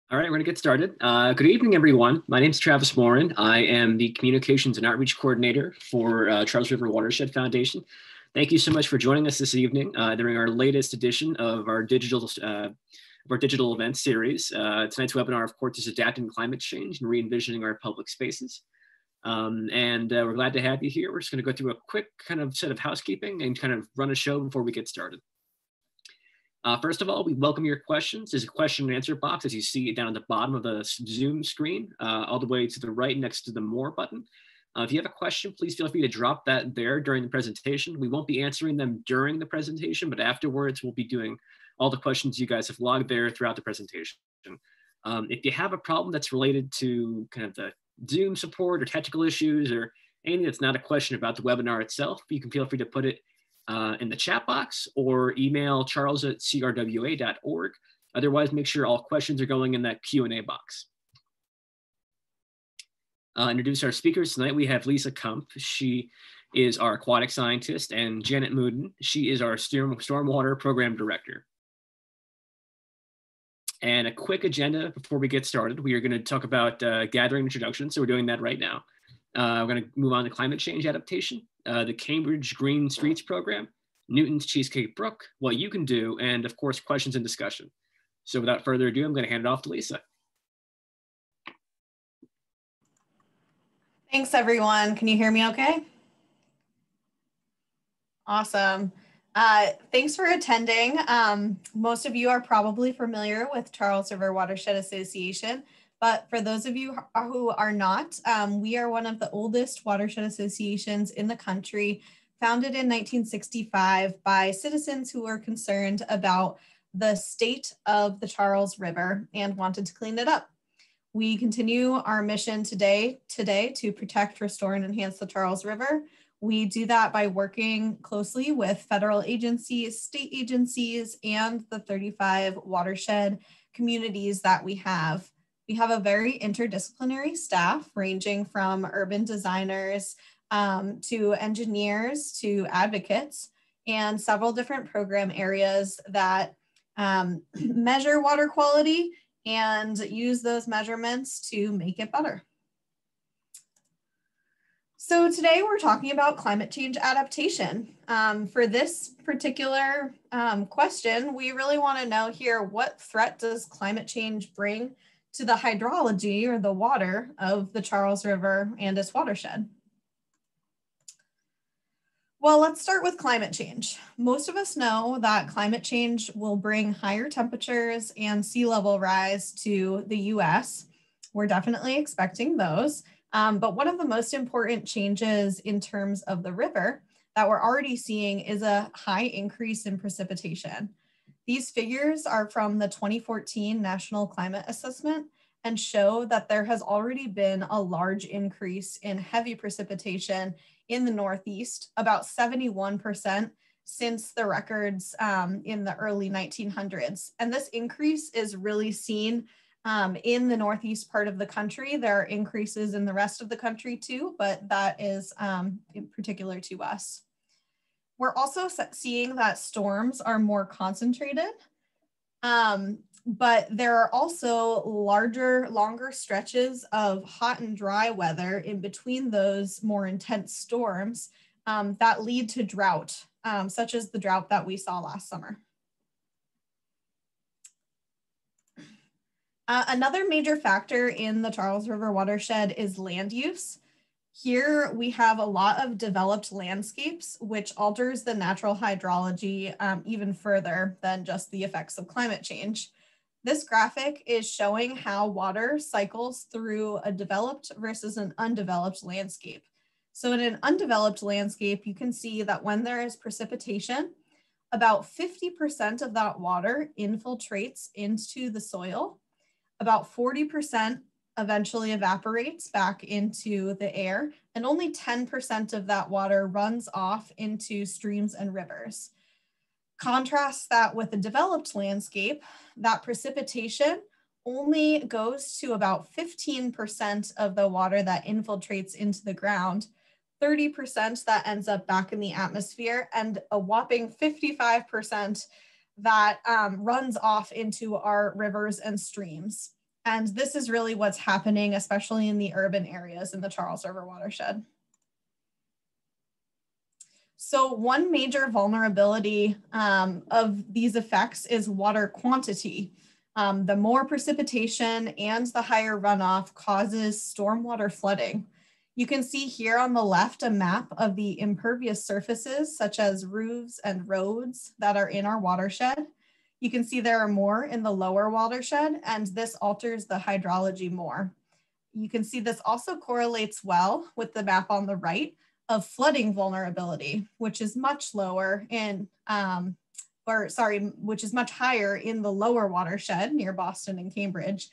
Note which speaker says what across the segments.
Speaker 1: All right, we're going to get started. Good evening, everyone. My name is Travis Morin. I am the Communications and Outreach Coordinator for Charles River Watershed Foundation. Thank you so much for joining us this evening during our latest edition of our digital event series. Tonight's webinar, of course, is Adapting to Climate Change and Re-envisioning Our Public Spaces. We're glad to have you here. We're just going to go through a quick kind of set of housekeeping and kind of run a show before we get started. First of all, we welcome your questions. There's a question and answer box, as you see down at the bottom of the Zoom screen, all the way to the right next to the More button. If you have a question, please feel free to drop that there during the presentation. We won't be answering them during the presentation, but afterwards we'll be doing all the questions you guys have logged there throughout the presentation. If you have a problem that's related to kind of the Zoom support or technical issues or anything that's not a question about the webinar itself, you can feel free to put it in the chat box or email charles@crwa.org. Otherwise, make sure all questions are going in that Q&A box. Introduce our speakers tonight. We have Lisa Kump. She is our aquatic scientist, and Janet Mooden. She is our Stormwater Program Director. And a quick agenda before we get started. We are going to talk about gathering introductions, so we're doing that right now. We're going to move on to climate change adaptation, the Cambridge Green Streets Program, Newton's Cheesecake Brook, what you can do, and of course, questions and discussion. So without further ado, I'm going to hand it off to Lisa.
Speaker 2: Thanks, everyone. Can you hear me okay? Awesome. Thanks for attending. Most of you are probably familiar with Charles River Watershed Association, but for those of you who are not, we are one of the oldest watershed associations in the country, founded in 1965 by citizens who were concerned about the state of the Charles River and wanted to clean it up. We continue our mission today to protect, restore, and enhance the Charles River. We do that by working closely with federal agencies, state agencies, and the 35 watershed communities that we have. We have a very interdisciplinary staff ranging from urban designers to engineers to advocates, and several different program areas that measure water quality and use those measurements to make it better. So today we're talking about climate change adaptation. For this particular question, we really want to know here, what threat does climate change bring to the hydrology or the water of the Charles River and its watershed? Well, let's start with climate change. Most of us know that climate change will bring higher temperatures and sea level rise to the US. We're definitely expecting those. But one of the most important changes in terms of the river that we're already seeing is a high increase in precipitation. These figures are from the 2014 National Climate Assessment and show that there has already been a large increase in heavy precipitation in the Northeast, about 71% since the records in the early 1900s. And this increase is really seen in the Northeast part of the country. There are increases in the rest of the country too, but that is in particular to us. We're also seeing that storms are more concentrated, but there are also longer stretches of hot and dry weather in between those more intense storms that lead to drought, such as the drought that we saw last summer. Another major factor in the Charles River watershed is land use. Here we have a lot of developed landscapes, which alters the natural hydrology even further than just the effects of climate change. This graphic is showing how water cycles through a developed versus an undeveloped landscape. So in an undeveloped landscape, you can see that when there is precipitation, about 50% of that water infiltrates into the soil. About 40% eventually evaporates back into the air, and only 10% of that water runs off into streams and rivers. Contrast that with a developed landscape, that precipitation only goes to about 15% of the water that infiltrates into the ground, 30% that ends up back in the atmosphere, and a whopping 55% that runs off into our rivers and streams. And this is really what's happening, especially in the urban areas in the Charles River watershed. So one major vulnerability of these effects is water quantity. The more precipitation and the higher runoff causes stormwater flooding. You can see here on the left a map of the impervious surfaces, such as roofs and roads that are in our watershed. You can see there are more in the lower watershed, and this alters the hydrology more. You can see this also correlates well with the map on the right of flooding vulnerability, which is much lower in, which is much higher in the lower watershed near Boston and Cambridge.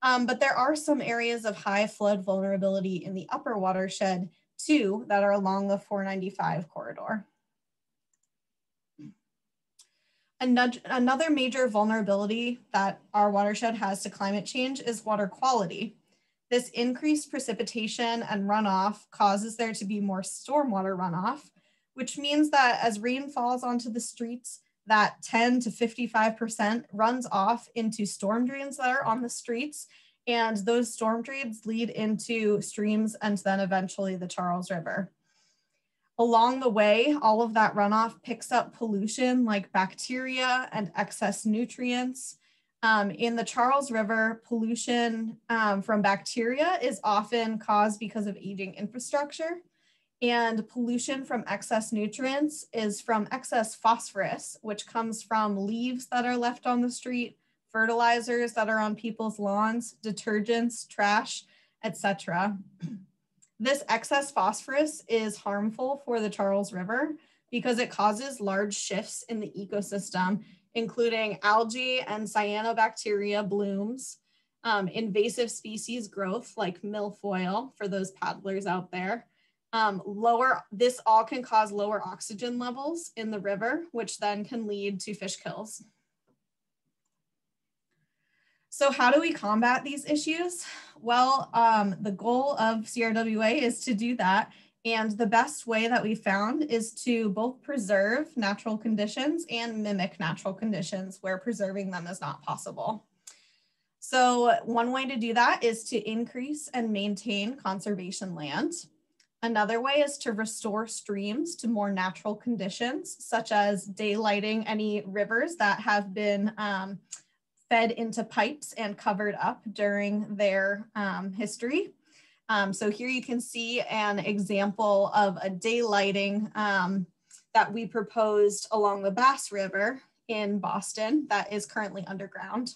Speaker 2: But there are some areas of high flood vulnerability in the upper watershed too that are along the 495 corridor. Another major vulnerability that our watershed has to climate change is water quality. This increased precipitation and runoff causes there to be more stormwater runoff, which means that as rain falls onto the streets, that 10 to 55% runs off into storm drains that are on the streets. And those storm drains lead into streams and then eventually the Charles River. Along the way, all of that runoff picks up pollution like bacteria and excess nutrients. In the Charles River, pollution from bacteria is often caused because of aging infrastructure, and pollution from excess nutrients is from excess phosphorus, which comes from leaves that are left on the street, fertilizers that are on people's lawns, detergents, trash, etc. This excess phosphorus is harmful for the Charles River because it causes large shifts in the ecosystem, including algae and cyanobacteria blooms, invasive species growth like milfoil for those paddlers out there. This all can cause lower oxygen levels in the river, which then can lead to fish kills. So how do we combat these issues? Well, the goal of CRWA is to do that. And the best way that we found is to both preserve natural conditions and mimic natural conditions where preserving them is not possible. So one way to do that is to increase and maintain conservation land. Another way is to restore streams to more natural conditions, such as daylighting any rivers that have been fed into pipes and covered up during their history. So here you can see an example of a daylighting that we proposed along the Bass River in Boston that is currently underground.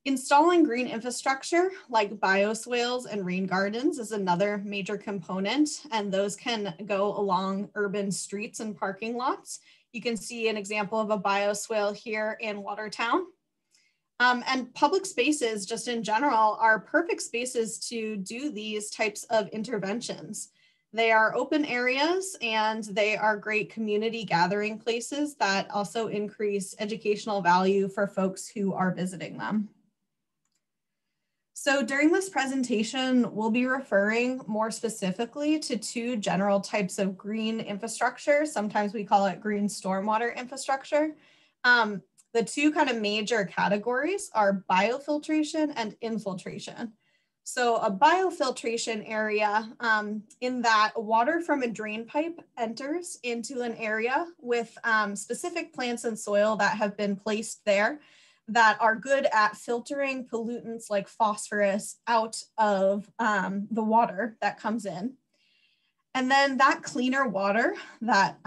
Speaker 2: Installing green infrastructure like bioswales and rain gardens is another major component, and those can go along urban streets and parking lots. You can see an example of a bioswale here in Watertown. And public spaces, just in general, are perfect spaces to do these types of interventions. They are open areas and they are great community gathering places that also increase educational value for folks who are visiting them. So during this presentation, we'll be referring more specifically to two general types of green infrastructure. Sometimes we call it green stormwater infrastructure. The two kind of major categories are biofiltration and infiltration. So a biofiltration area in that water from a drain pipe enters into an area with specific plants and soil that have been placed there that are good at filtering pollutants like phosphorus out of the water that comes in. And then that cleaner water that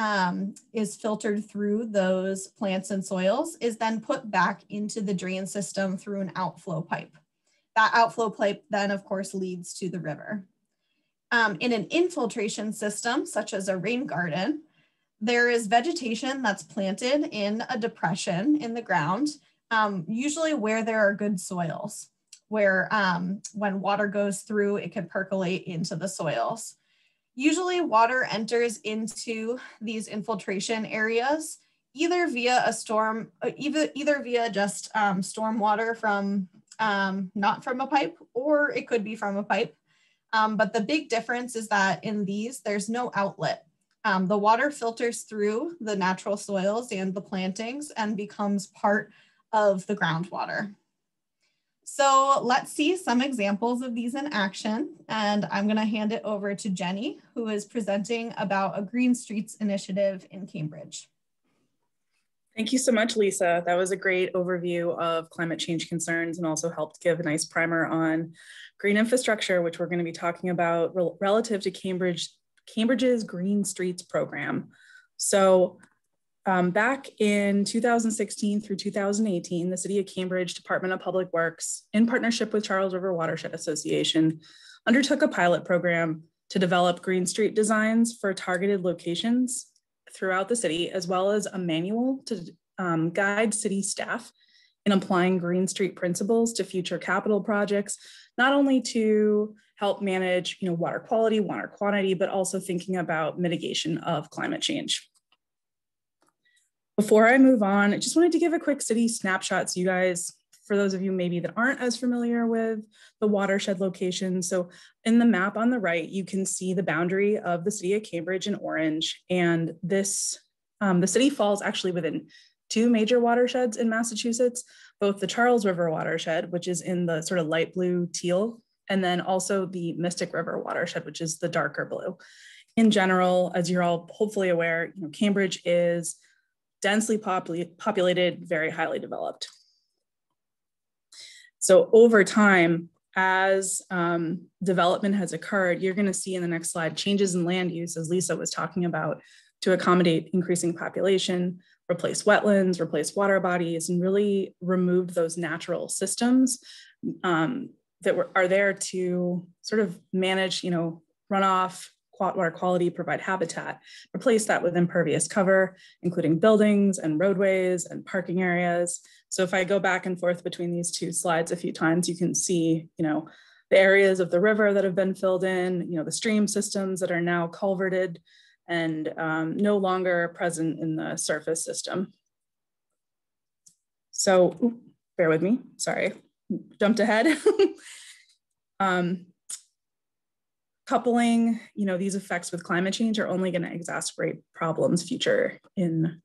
Speaker 2: is filtered through those plants and soils is then put back into the drain system through an outflow pipe. That outflow pipe then, of course, leads to the river. In an infiltration system, such as a rain garden, there is vegetation that's planted in a depression in the ground, usually where there are good soils, where when water goes through, it can percolate into the soils. Usually water enters into these infiltration areas either via a storm, either via just stormwater from, not from a pipe, or it could be from a pipe. But the big difference is that in these, there's no outlet. The water filters through the natural soils and the plantings and becomes part of the groundwater. So let's see some examples of these in action. And I'm going to hand it over to Jenny, who is presenting about a Green Streets initiative in Cambridge.
Speaker 3: Thank you so much, Lisa. That was a great overview of climate change concerns and also helped give a nice primer on green infrastructure, which we're going to be talking about relative to Cambridge's Green Streets program. So back in 2016 through 2018, the City of Cambridge Department of Public Works, in partnership with Charles River Watershed Association, undertook a pilot program to develop green street designs for targeted locations throughout the city, as well as a manual to guide city staff in applying green street principles to future capital projects, not only to help manage water quality, water quantity, but also thinking about mitigation of climate change. Before I move on, I just wanted to give a quick city snapshot so you guys, for those of you maybe that aren't as familiar with the watershed location. So in the map on the right, you can see the boundary of the city of Cambridge in orange. And this, the city falls actually within two major watersheds in Massachusetts, both the Charles River watershed, which is in the sort of light blue teal, and then also the Mystic River watershed, which is the darker blue. In general, as you're all hopefully aware, Cambridge is densely populated, very highly developed. So over time, as development has occurred, you're going to see in the next slide changes in land use, as Lisa was talking about, to accommodate increasing population, replace wetlands, replace water bodies, and really remove those natural systems that are there to sort of manage, runoff, water quality, provide habitat, replace that with impervious cover, including buildings and roadways and parking areas. So if I go back and forth between these two slides a few times, you can see, the areas of the river that have been filled in, the stream systems that are now culverted and no longer present in the surface system. So, bear with me, sorry, jumped ahead. Coupling, these effects with climate change are only going to exacerbate problems future in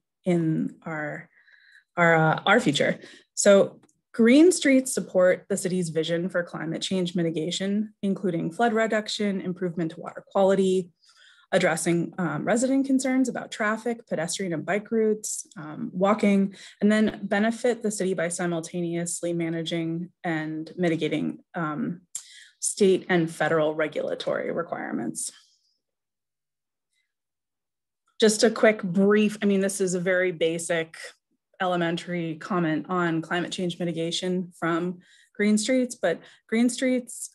Speaker 3: our future. So green streets support the city's vision for climate change mitigation, including flood reduction, improvement to water quality, addressing resident concerns about traffic, pedestrian and bike routes, walking, and then benefit the city by simultaneously managing and mitigating state and federal regulatory requirements. Just a quick brief, this is a very basic elementary comment on climate change mitigation from green streets, but green streets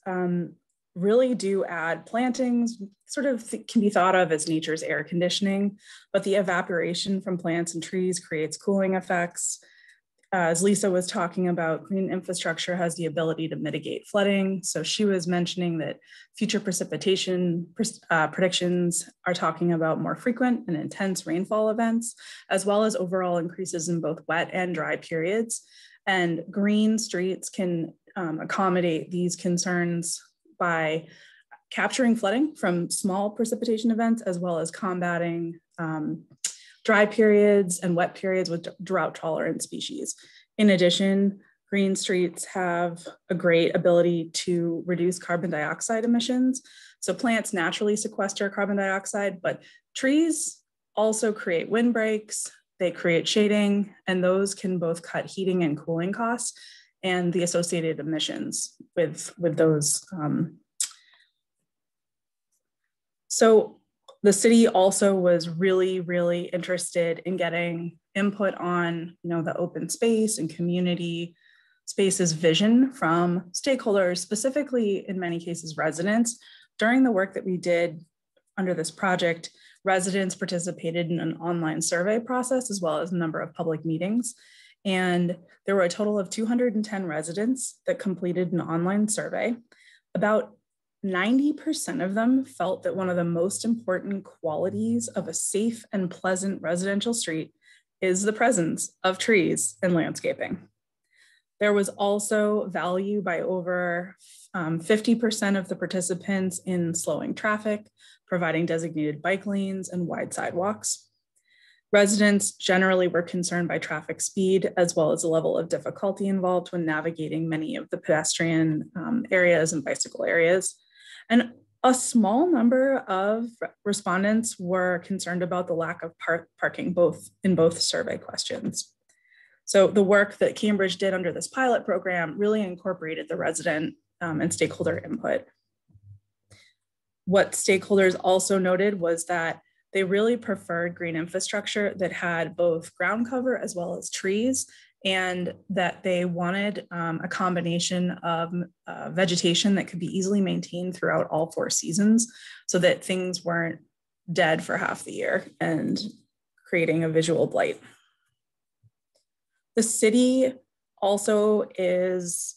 Speaker 3: really do add plantings, sort of can be thought of as nature's air conditioning, but the evaporation from plants and trees creates cooling effects. As Lisa was talking about, green infrastructure has the ability to mitigate flooding. So she was mentioning that future precipitation predictions are talking about more frequent and intense rainfall events, as well as overall increases in both wet and dry periods. And green streets can accommodate these concerns by capturing flooding from small precipitation events, as well as combating dry periods and wet periods with drought tolerant species. In addition, green streets have a great ability to reduce carbon dioxide emissions. So plants naturally sequester carbon dioxide, but trees also create windbreaks, they create shading, and those can both cut heating and cooling costs and the associated emissions with those. So the city also was really, really interested in getting input on, the open space and community spaces vision from stakeholders, specifically in many cases, residents. During the work that we did under this project, residents participated in an online survey process, as well as a number of public meetings. And there were a total of 210 residents that completed an online survey. About 90% of them felt that one of the most important qualities of a safe and pleasant residential street is the presence of trees and landscaping. There was also value by over 50% of the participants in slowing traffic, providing designated bike lanes and wide sidewalks. Residents generally were concerned by traffic speed as well as the level of difficulty involved when navigating many of the pedestrian areas and bicycle areas. And a small number of respondents were concerned about the lack of parking in both survey questions. So the work that Cambridge did under this pilot program really incorporated the resident and stakeholder input. What stakeholders also noted was that they really preferred green infrastructure that had both ground cover as well as trees, and that they wanted a combination of vegetation that could be easily maintained throughout all 4 seasons so that things weren't dead for half the year and creating a visual blight. The city also is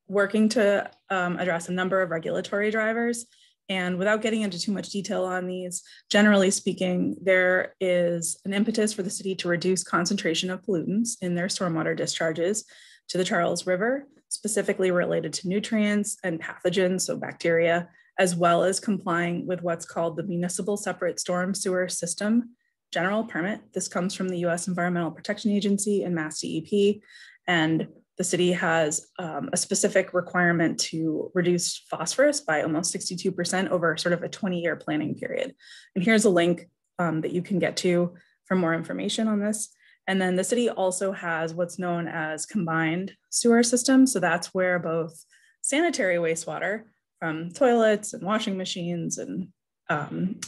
Speaker 3: working to address a number of regulatory drivers. And without getting into too much detail on these, generally speaking, there is an impetus for the city to reduce concentration of pollutants in their stormwater discharges to the Charles River, specifically related to nutrients and pathogens, so bacteria, as well as complying with what's called the Municipal Separate Storm Sewer System General Permit. This comes from the U.S. Environmental Protection Agency and Mass DEP, and the city has a specific requirement to reduce phosphorus by almost 62% over sort of a 20-year planning period. And here's a link that you can get to for more information on this. And then the city also has what's known as combined sewer systems. So that's where both sanitary wastewater from toilets and washing machines and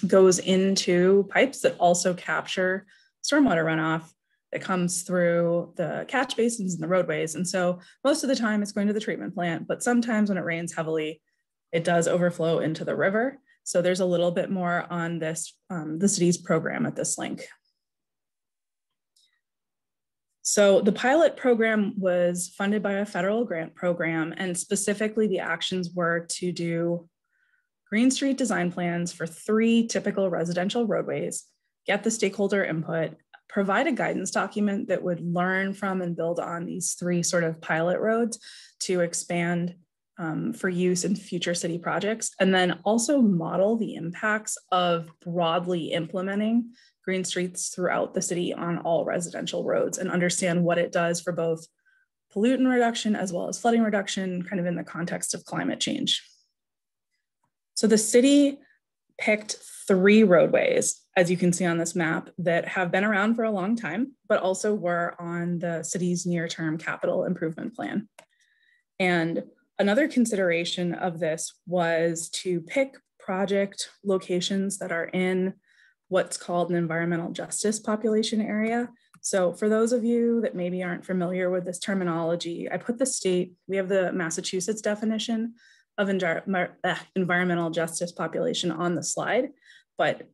Speaker 3: goes into pipes that also capture stormwater runoff that comes through the catch basins and the roadways. And so most of the time it's going to the treatment plant, but sometimes when it rains heavily, it does overflow into the river. So there's a little bit more on this, the city's program at this link. So the pilot program was funded by a federal grant program, and specifically the actions were to do green street design plans for 3 typical residential roadways, get the stakeholder input, provide a guidance document that would learn from and build on these 3 sort of pilot roads to expand for use in future city projects, and then also model the impacts of broadly implementing green streets throughout the city on all residential roads and understand what it does for both pollutant reduction as well as flooding reduction, kind of in the context of climate change. So the city picked 3 roadways, as you can see on this map, that have been around for a long time, but also were on the city's near-term capital improvement plan. And another consideration of this was to pick project locations that are in what's called an environmental justice population area. So for those of you that maybe aren't familiar with this terminology, I put the state, we have the Massachusetts definition of environmental justice population on the slide, but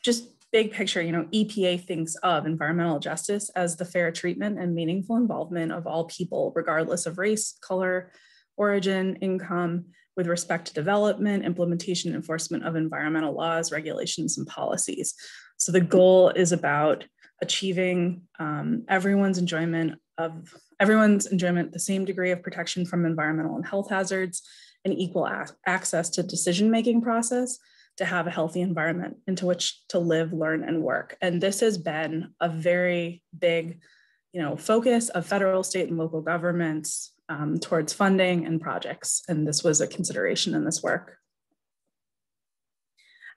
Speaker 3: just big picture, you know, EPA thinks of environmental justice as the fair treatment and meaningful involvement of all people, regardless of race, color, origin, income, with respect to development, implementation, enforcement of environmental laws, regulations, and policies. So the goal is about achieving everyone's enjoyment, the same degree of protection from environmental and health hazards, and equal access to decision-making process to have a healthy environment into which to live, learn, and work. And this has been a very big, focus of federal, state, and local governments towards funding and projects. And this was a consideration in this work.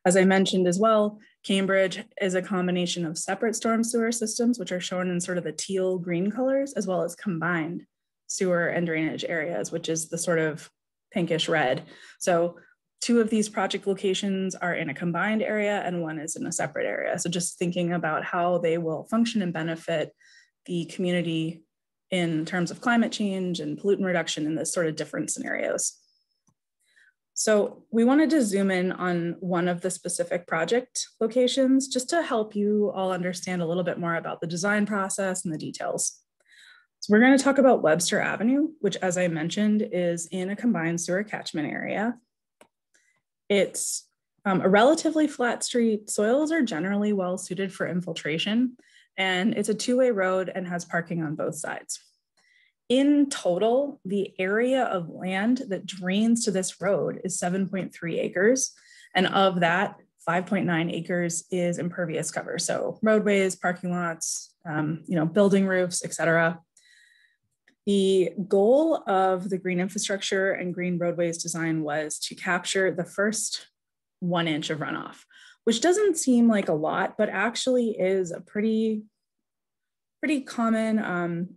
Speaker 3: As I mentioned as well, Cambridge is a combination of separate storm sewer systems, which are shown in sort of the teal green colors, as well as combined sewer and drainage areas, which is the sort of pinkish red. So 2 of these project locations are in a combined area and 1 is in a separate area. So just thinking about how they will function and benefit the community in terms of climate change and pollutant reduction in this sort of different scenarios. So we wanted to zoom in on one of the specific project locations just to help you all understand a little bit more about the design process and the details. So we're going to talk about Webster Avenue, which, as I mentioned, is in a combined sewer catchment area. It's a relatively flat street. Soils are generally well suited for infiltration, and it's a 2-way road and has parking on both sides. In total, the area of land that drains to this road is 7.3 acres. And of that, 5.9 acres is impervious cover. So roadways, parking lots, building roofs, et cetera. The goal of the green infrastructure and green roadways design was to capture the first 1 inch of runoff, which doesn't seem like a lot, but actually is a pretty common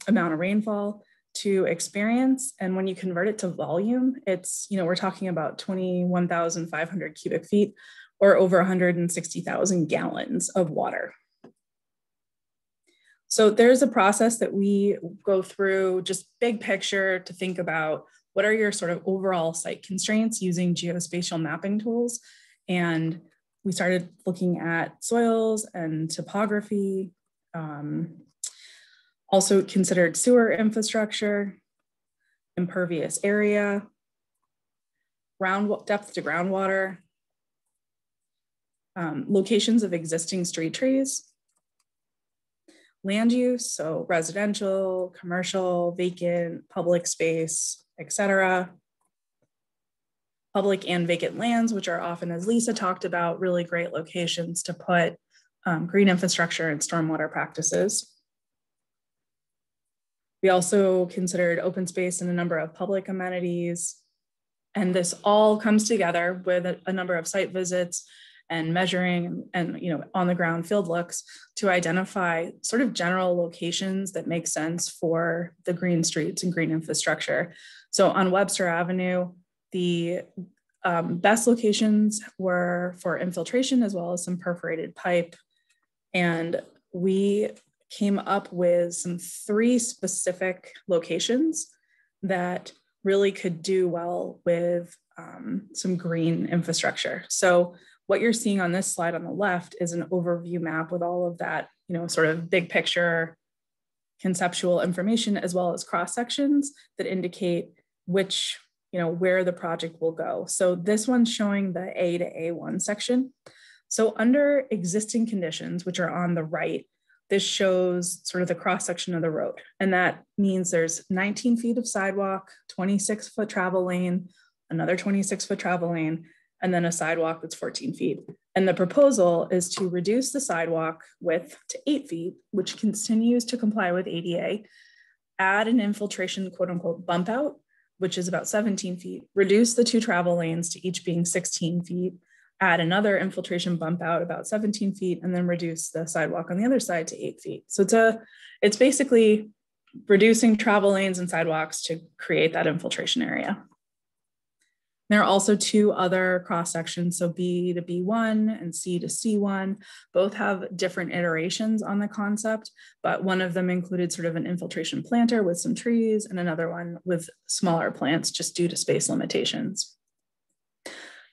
Speaker 3: amount of rainfall to experience. And when you convert it to volume, it's, we're talking about 21,500 cubic feet or over 160,000 gallons of water. So there's a process that we go through, just big picture, to think about what are your sort of overall site constraints using geospatial mapping tools. And we started looking at soils and topography, also considered sewer infrastructure, impervious area, depth to groundwater, locations of existing street trees, land use, so residential, commercial, vacant, public space, etc. Public and vacant lands, which are often, as Lisa talked about, really great locations to put green infrastructure and stormwater practices. We also considered open space and a number of public amenities. And this all comes together with a number of site visits and measuring and on the ground field looks to identify sort of general locations that make sense for the green streets and green infrastructure. So on Webster Avenue, the best locations were for infiltration as well as some perforated pipe. And we came up with some 3 specific locations that really could do well with some green infrastructure. So what you're seeing on this slide on the left is an overview map with all of that, sort of big picture conceptual information, as well as cross sections that indicate which, where the project will go. So this one's showing the A to A1 section. So under existing conditions, which are on the right, this shows sort of the cross section of the road. And that means there's 19 feet of sidewalk, 26-foot travel lane, another 26-foot travel lane, and then a sidewalk that's 14 feet. And the proposal is to reduce the sidewalk width to 8 feet, which continues to comply with ADA, add an infiltration quote unquote bump out, which is about 17 feet, reduce the 2 travel lanes to each being 16 feet, add another infiltration bump out about 17 feet, and then reduce the sidewalk on the other side to 8 feet. So it's basically reducing travel lanes and sidewalks to create that infiltration area. There are also 2 other cross sections, so B to B1 and C to C1. Both have different iterations on the concept, but one of them included sort of an infiltration planter with some trees and another one with smaller plants just due to space limitations.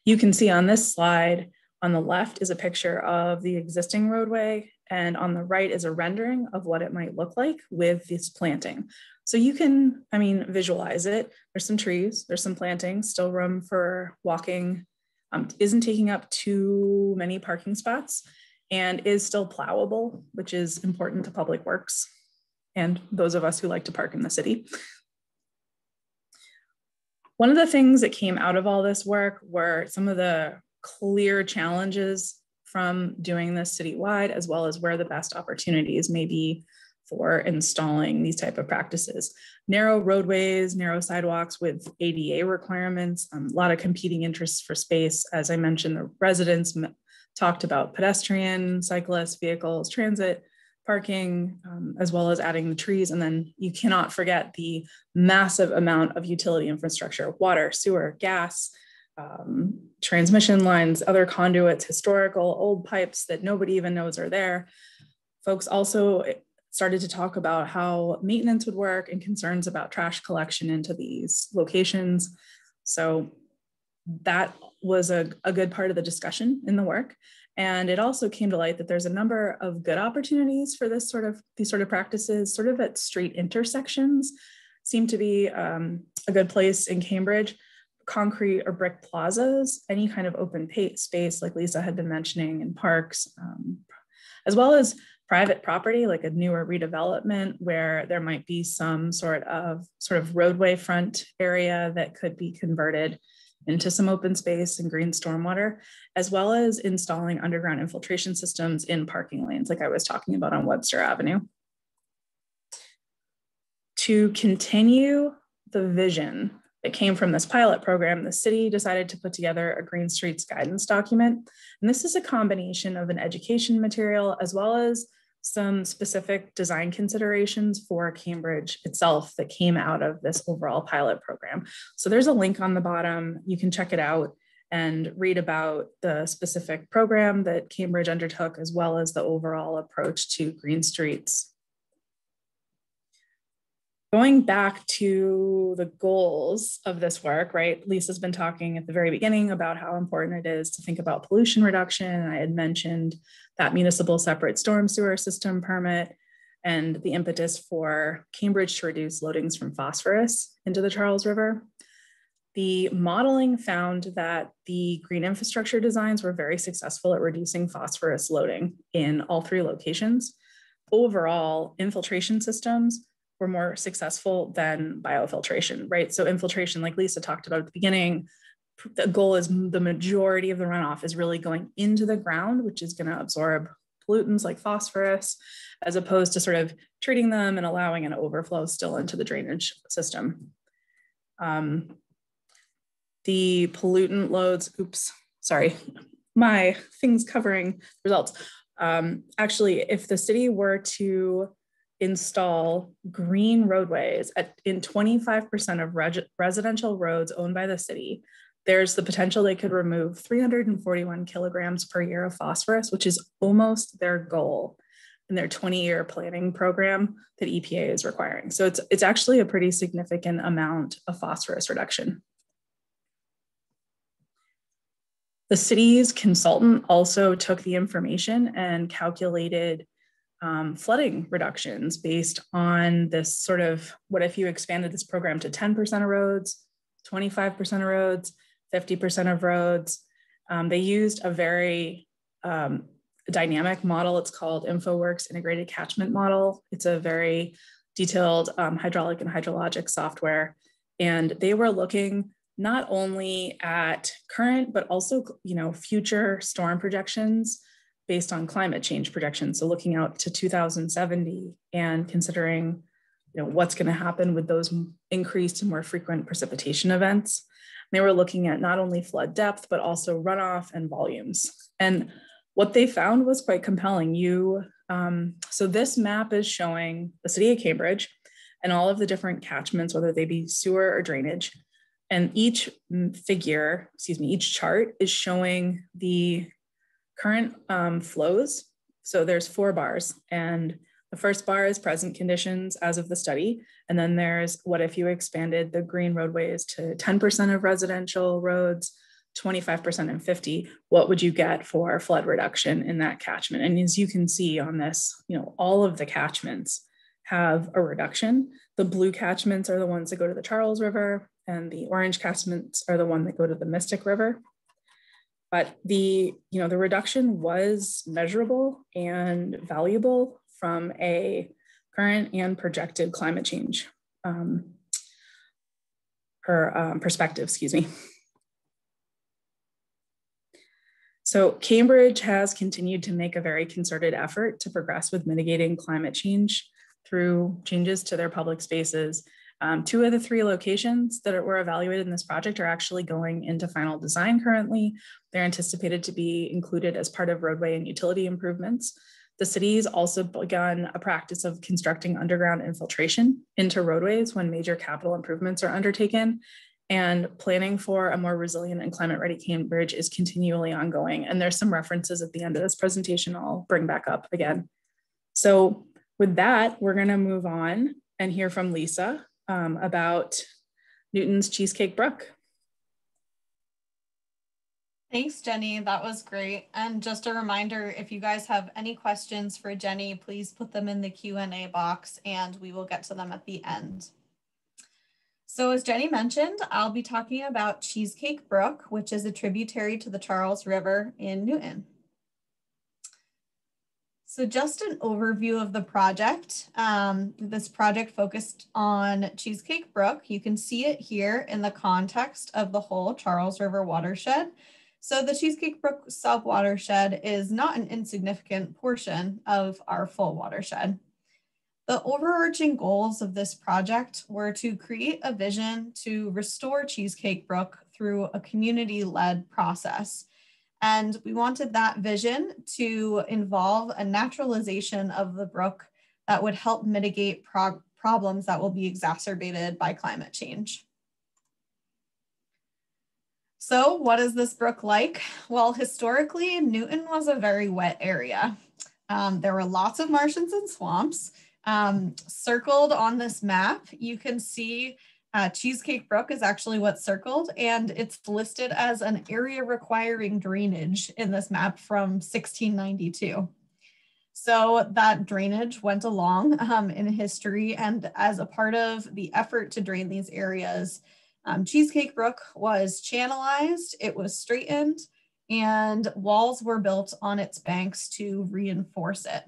Speaker 3: You can see on this slide, on the left is a picture of the existing roadway, and on the right is a rendering of what it might look like with this planting. So you can, visualize it. There's some trees, there's some planting, still room for walking, isn't taking up too many parking spots, and is still plowable, which is important to public works and those of us who like to park in the city. One of the things that came out of all this work were some of the clear challenges from doing this citywide, as well as where the best opportunities may be for installing these type of practices. Narrow roadways, narrow sidewalks with ADA requirements, a lot of competing interests for space. As I mentioned, the residents talked about pedestrian, cyclists, vehicles, transit, parking, as well as adding the trees. And then you cannot forget the massive amount of utility infrastructure, water, sewer, gas, transmission lines, other conduits, historical old pipes that nobody even knows are there. Folks also started to talk about how maintenance would work and concerns about trash collection into these locations. So that was a good part of the discussion in the work. And it also came to light that there's a number of good opportunities for these sort of practices, sort of at street intersections, seem to be a good place in Cambridge. Concrete or brick plazas, any kind of open space like Lisa had been mentioning in parks, as well as private property, like a newer redevelopment where there might be some sort of roadway front area that could be converted into some open space and green stormwater, as well as installing underground infiltration systems in parking lanes, like I was talking about on Webster Avenue. To continue the vision that came from this pilot program, the city decided to put together a Green Streets guidance document. And this is a combination of an education material as well as some specific design considerations for Cambridge itself that came out of this overall pilot program. So there's a link on the bottom. You can check it out and read about the specific program that Cambridge undertook, as well as the overall approach to green streets. Going back to the goals of this work, right? Lisa's been talking at the very beginning about how important it is to think about pollution reduction. I had mentioned that municipal separate storm sewer system permit and the impetus for Cambridge to reduce loadings from phosphorus into the Charles River. The modeling found that the green infrastructure designs were very successful at reducing phosphorus loading in all 3 locations. Overall, infiltration systems were more successful than biofiltration, right? So infiltration, like Lisa talked about at the beginning, the goal is the majority of the runoff is really going into the ground, which is going to absorb pollutants like phosphorus, as opposed to sort of treating them and allowing an overflow still into the drainage system. The pollutant loads, oops, sorry, my thing's covering results. Actually, if the city were to install green roadways in 25% of residential roads owned by the city, there's the potential they could remove 341 kilograms per year of phosphorus, which is almost their goal in their 20-year planning program that EPA is requiring. So it's actually a pretty significant amount of phosphorus reduction. The city's consultant also took the information and calculated flooding reductions based on this sort of, what if you expanded this program to 10% of roads, 25% of roads, 50% of roads. They used a very dynamic model. It's called InfoWorks Integrated Catchment Model. It's a very detailed hydraulic and hydrologic software. And they were looking not only at current, but also, future storm projections based on climate change projections. So looking out to 2070 and considering, what's going to happen with those increased and more frequent precipitation events. They were looking at not only flood depth, but also runoff and volumes. And what they found was quite compelling. So this map is showing the city of Cambridge and all of the different catchments, whether they be sewer or drainage. And each chart is showing the current flows. So there's 4 bars, and the first bar is present conditions as of the study. And then there's what if you expanded the green roadways to 10% of residential roads, 25% and 50, what would you get for flood reduction in that catchment? And as you can see on this, all of the catchments have a reduction. The blue catchments are the ones that go to the Charles River, and the orange catchments are the ones that go to the Mystic River. But the reduction was measurable and valuable from a current and projected climate change perspective, excuse me. So Cambridge has continued to make a very concerted effort to progress with mitigating climate change through changes to their public spaces. 2 of the 3 locations that were evaluated in this project are actually going into final design currently. They're anticipated to be included as part of roadway and utility improvements. The city's also begun a practice of constructing underground infiltration into roadways when major capital improvements are undertaken, and planning for a more resilient and climate-ready Cambridge is continually ongoing. And there's some references at the end of this presentation I'll bring back up again. So with that, we're gonna move on and hear from Lisa about Newton's Cheesecake Brook.
Speaker 2: Thanks, Jenny. That was great. And just a reminder, if you guys have any questions for Jenny, please put them in the Q&A box and we will get to them at the end. So as Jenny mentioned, I'll be talking about Cheesecake Brook, which is a tributary to the Charles River in Newton. So So just an overview of the project. This project focused on Cheesecake Brook. You can see it here in the context of the whole Charles River watershed. So the Cheesecake Brook Subwatershed is not an insignificant portion of our full watershed. The overarching goals of this project were to create a vision to restore Cheesecake Brook through a community-led process. And we wanted that vision to involve a naturalization of the brook that would help mitigate problems that will be exacerbated by climate change. So what is this brook like? Well, historically, Newton was a very wet area. There were lots of marshes and swamps. Circled on this map, you can see Cheesecake Brook is actually what's circled, and it's listed as an area requiring drainage in this map from 1692. So that drainage went along in history, and as a part of the effort to drain these areas, Cheesecake Brook was channelized, it was straightened, and walls were built on its banks to reinforce it.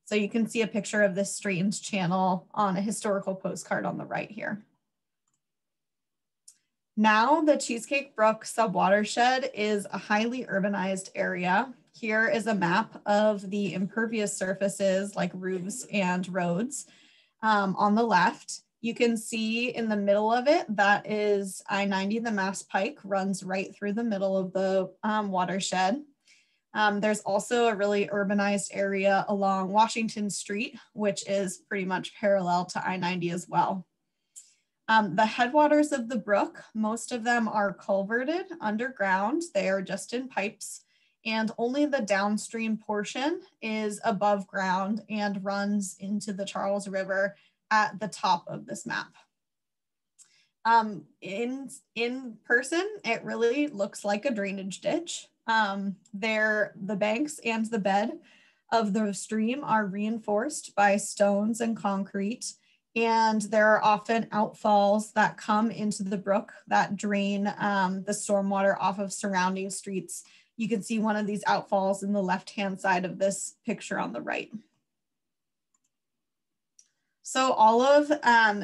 Speaker 2: So you can see a picture of this straightened channel on a historical postcard on the right here. Now the Cheesecake Brook Subwatershed is a highly urbanized area. Here is a map of the impervious surfaces like roofs and roads. On the left, you can see in the middle of it, that is I-90, the Mass Pike runs right through the middle of the watershed. There's also a really urbanized area along Washington Street, which is pretty much parallel to I-90 as well. The headwaters of the brook, most of them are culverted underground. They are just in pipes, and only the downstream portion is above ground and runs into the Charles River at the top of this map. In person, it really looks like a drainage ditch. The banks and the bed of the stream are reinforced by stones and concrete, and there are often outfalls that come into the brook that drain the stormwater off of surrounding streets. You can see one of these outfalls in the left-hand side of this picture on the right. So all of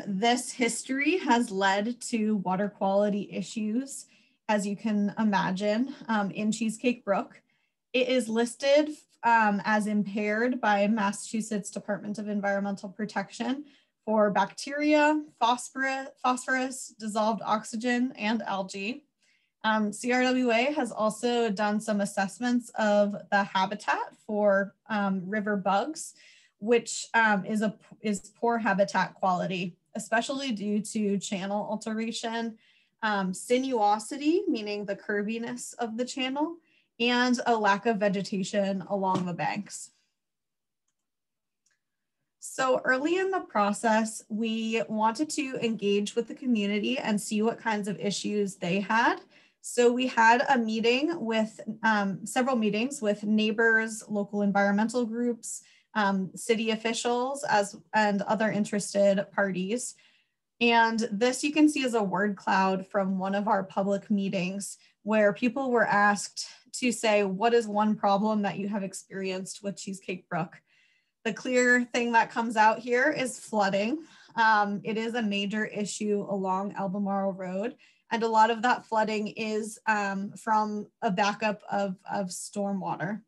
Speaker 2: this history has led to water quality issues, as you can imagine, in Cheesecake Brook. It is listed as impaired by Massachusetts Department of Environmental Protection for bacteria, phosphorus, dissolved oxygen, and algae. CRWA has also done some assessments of the habitat for river bugs, which is poor habitat quality, especially due to channel alteration, sinuosity, meaning the curviness of the channel, and a lack of vegetation along the banks. So early in the process, we wanted to engage with the community and see what kinds of issues they had. So we had a meeting with several meetings with neighbors, local environmental groups, city officials, and other interested parties. And this you can see as a word cloud from one of our public meetings where people were asked to say, what is one problem that you have experienced with Cheesecake Brook? The clear thing that comes out here is flooding. It is a major issue along Albemarle Road. And a lot of that flooding is from a backup of stormwater.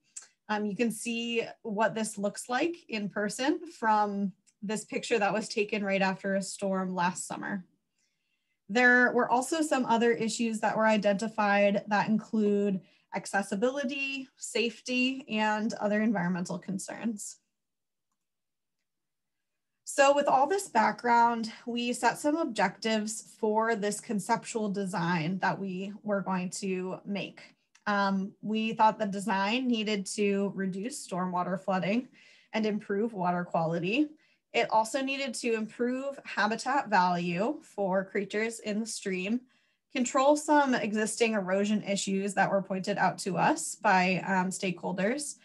Speaker 2: You can see what this looks like in person from this picture that was taken right after a storm last summer. There were also some other issues that were identified that include accessibility, safety, and other environmental concerns. So with all this background, we set some objectives for this conceptual design that we were going to make. We thought the design needed to reduce stormwater flooding and improve water quality. It also needed to improve habitat value for creatures in the stream, control some existing erosion issues that were pointed out to us by stakeholders,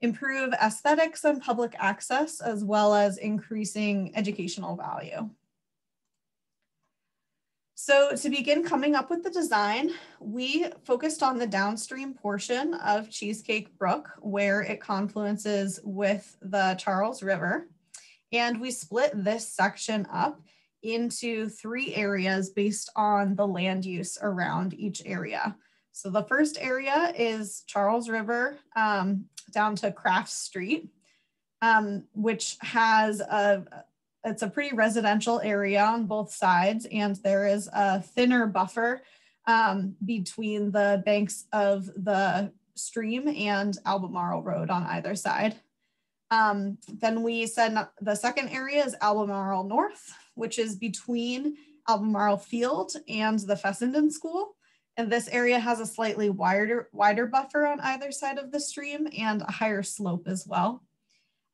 Speaker 2: improve aesthetics and public access, as well as increasing educational value. So to begin coming up with the design, we focused on the downstream portion of Cheesecake Brook where it confluences with the Charles River. And we split this section up into 3 areas based on the land use around each area. So the first area is Charles River down to Crafts Street, which has it's a pretty residential area on both sides, and there is a thinner buffer between the banks of the stream and Albemarle Road on either side. Then we said the second area is Albemarle North, which is between Albemarle Field and the Fessenden School. And this area has a slightly wider buffer on either side of the stream and a higher slope as well.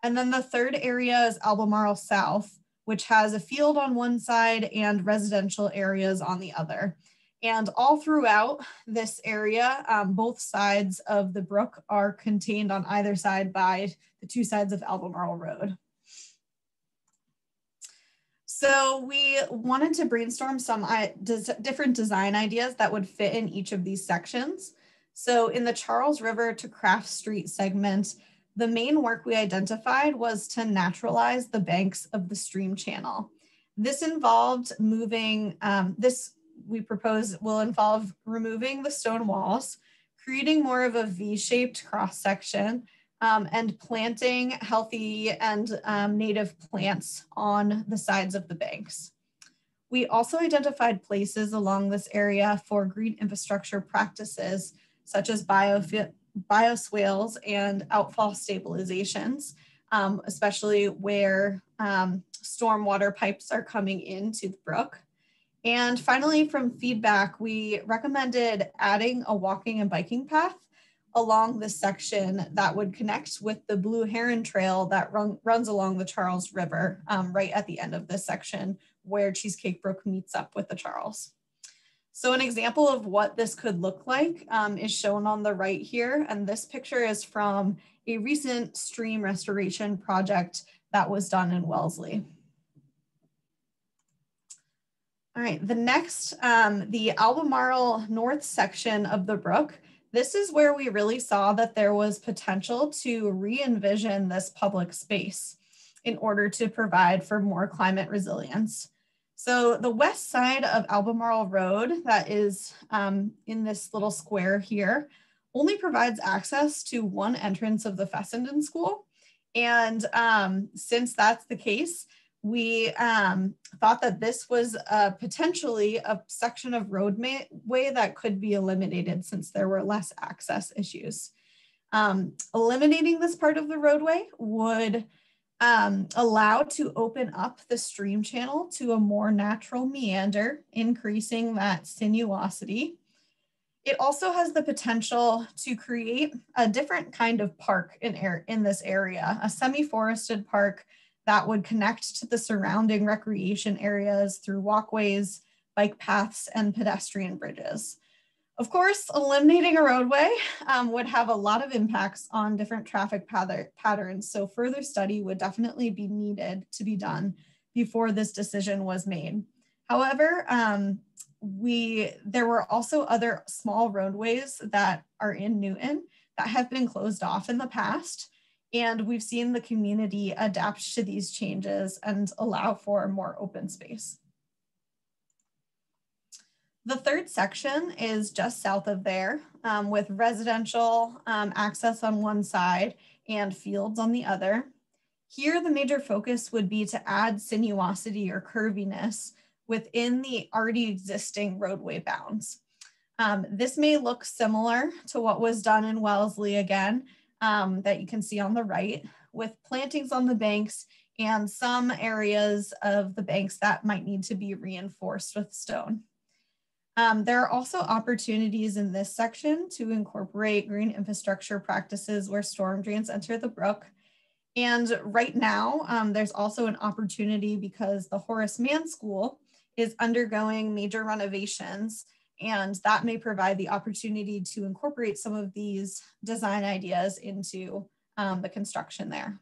Speaker 2: And then the third area is Albemarle South, which has a field on one side and residential areas on the other. And all throughout this area, both sides of the brook are contained on either side by the 2 sides of Albemarle Road. So we wanted to brainstorm some different design ideas that would fit in each of these sections. So in the Charles River to Craft Street segment, the main work we identified was to naturalize the banks of the stream channel. This involved moving, we propose will involve removing the stone walls, creating more of a V-shaped cross section, and planting healthy and native plants on the sides of the banks. We also identified places along this area for green infrastructure practices, such as bioswales and outfall stabilizations, especially where stormwater pipes are coming into the brook. And finally, from feedback, we recommended adding a walking and biking path along this section that would connect with the Blue Heron Trail that runs along the Charles River right at the end of this section where Cheesecake Brook meets up with the Charles. So an example of what this could look like is shown on the right here. And this picture is from a recent stream restoration project that was done in Wellesley. All right, the next, the Albemarle North section of the brook. This is where we really saw that there was potential to re-envision this public space in order to provide for more climate resilience. So the west side of Albemarle Road that is in this little square here only provides access to one entrance of the Fessenden School. And since that's the case, we thought that this was potentially a section of roadway that could be eliminated since there were less access issues. Eliminating this part of the roadway would allow to open up the stream channel to a more natural meander, increasing that sinuosity. It also has the potential to create a different kind of park in this area, a semi-forested park that would connect to the surrounding recreation areas through walkways, bike paths, and pedestrian bridges. Of course, eliminating a roadway would have a lot of impacts on different traffic patterns, so further study would definitely be needed to be done before this decision was made. However, there were also other small roadways that are in Newton that have been closed off in the past, and we've seen the community adapt to these changes and allow for more open space. The third section is just south of there with residential access on one side and fields on the other. Here, the major focus would be to add sinuosity or curviness within the already existing roadway bounds. This may look similar to what was done in Wellesley again, that you can see on the right, with plantings on the banks and some areas of the banks that might need to be reinforced with stone. There are also opportunities in this section to incorporate green infrastructure practices where storm drains enter the brook. And right now, there's also an opportunity because the Horace Mann School is undergoing major renovations, and that may provide the opportunity to incorporate some of these design ideas into the construction there.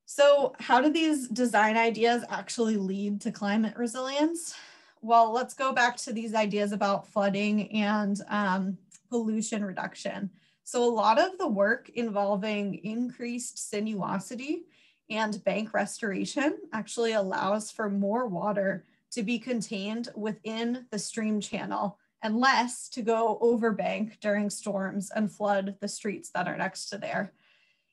Speaker 2: So how do these design ideas actually lead to climate resilience? Well, let's go back to these ideas about flooding and pollution reduction. So a lot of the work involving increased sinuosity and bank restoration actually allows for more water to be contained within the stream channel and less to go over bank during storms and flood the streets that are next to there.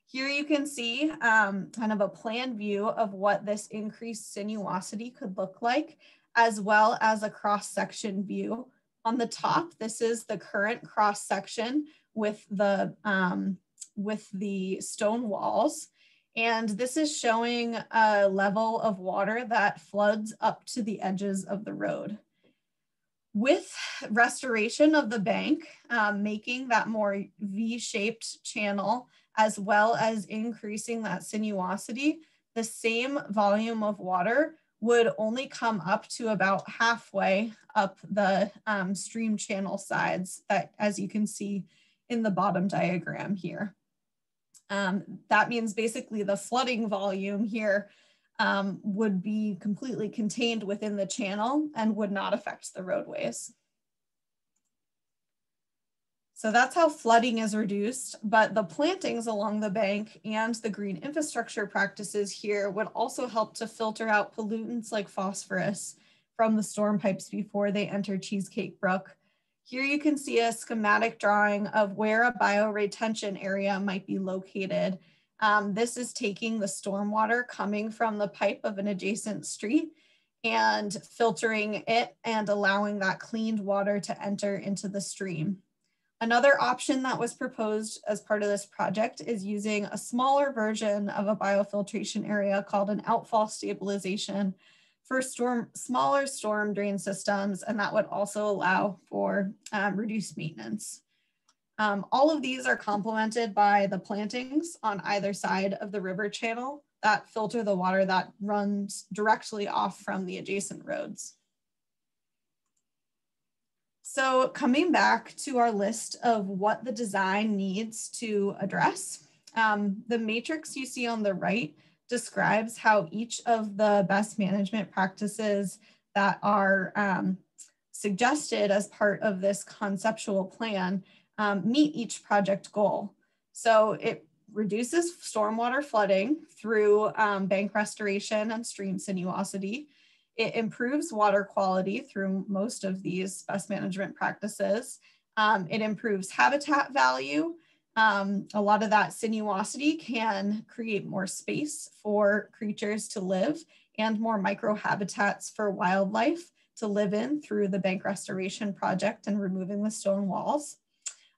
Speaker 2: Here you can see kind of a plan view of what this increased sinuosity could look like, as well as a cross-section view. On the top, this is the current cross-section with the stone walls. And this is showing a level of water that floods up to the edges of the road. With restoration of the bank, making that more V-shaped channel, as well as increasing that sinuosity, the same volume of water would only come up to about halfway up the stream channel sides, that, as you can see in the bottom diagram here. That means basically the flooding volume here would be completely contained within the channel and would not affect the roadways. So that's how flooding is reduced, but the plantings along the bank and the green infrastructure practices here would also help to filter out pollutants like phosphorus from the storm pipes before they enter Cheesecake Brook. Here you can see a schematic drawing of where a bioretention area might be located. This is taking the stormwater coming from the pipe of an adjacent street and filtering it and allowing that cleaned water to enter into the stream. Another option that was proposed as part of this project is using a smaller version of a biofiltration area called an outfall stabilization for smaller storm drain systems, and that would also allow for reduced maintenance. All of these are complemented by the plantings on either side of the river channel that filter the water that runs directly off from the adjacent roads. So coming back to our list of what the design needs to address, the matrix you see on the right describes how each of the best management practices that are suggested as part of this conceptual plan meet each project goal. So it reduces stormwater flooding through bank restoration and stream sinuosity. It improves water quality through most of these best management practices. It improves habitat value. A lot of that sinuosity can create more space for creatures to live and more microhabitats for wildlife to live in through the bank restoration project and removing the stone walls.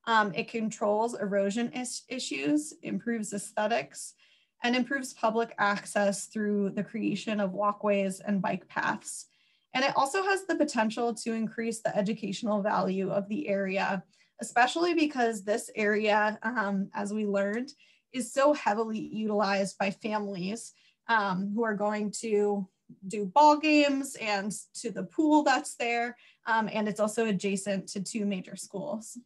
Speaker 2: It controls erosion issues, improves aesthetics, and improves public access through the creation of walkways and bike paths. And it also has the potential to increase the educational value of the area, especially because this area, as we learned, is so heavily utilized by families who are going to do ball games and to the pool that's there. And it's also adjacent to 2 major schools.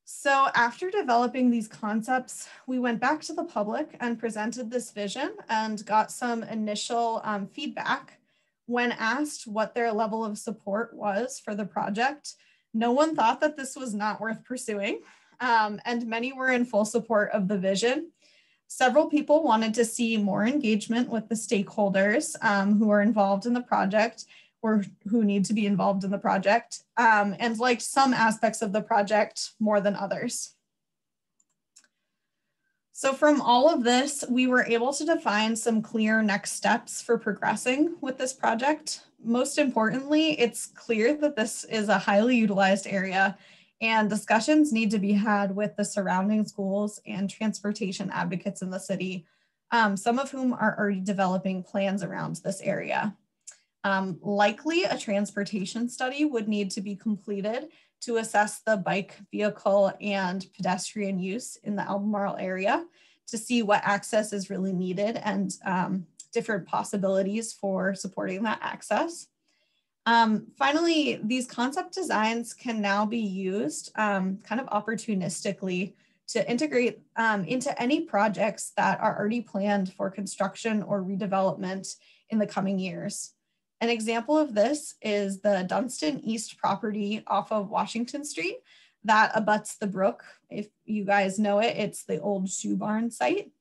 Speaker 2: So after developing these concepts, we went back to the public and presented this vision and got some initial feedback. When asked what their level of support was for the project, no one thought that this was not worth pursuing, and many were in full support of the vision. Several people wanted to see more engagement with the stakeholders who are involved in the project or who need to be involved in the project, and liked some aspects of the project more than others. So from all of this, we were able to define some clear next steps for progressing with this project. Most importantly, it's clear that this is a highly utilized area and discussions need to be had with the surrounding schools and transportation advocates in the city, some of whom are already developing plans around this area. Likely a transportation study would need to be completed to assess the bike, vehicle, and pedestrian use in the Albemarle area to see what access is really needed and different possibilities for supporting that access. Finally, these concept designs can now be used kind of opportunistically to integrate into any projects that are already planned for construction or redevelopment in the coming years. An example of this is the Dunstan East property off of Washington Street that abuts the brook. If you guys know it, it's the old shoe barn site.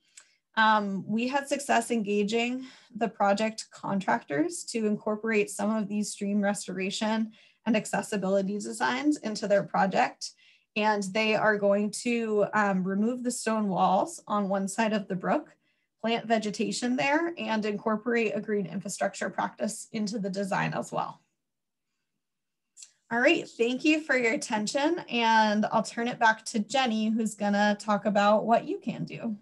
Speaker 2: We had success engaging the project contractors to incorporate some of these stream restoration and accessibility designs into their project. And they are going to remove the stone walls on one side of the brook, plant vegetation there, and incorporate a green infrastructure practice into the design as well. All right, thank you for your attention. And I'll turn it back to Jenny, who's gonna talk about what you can do.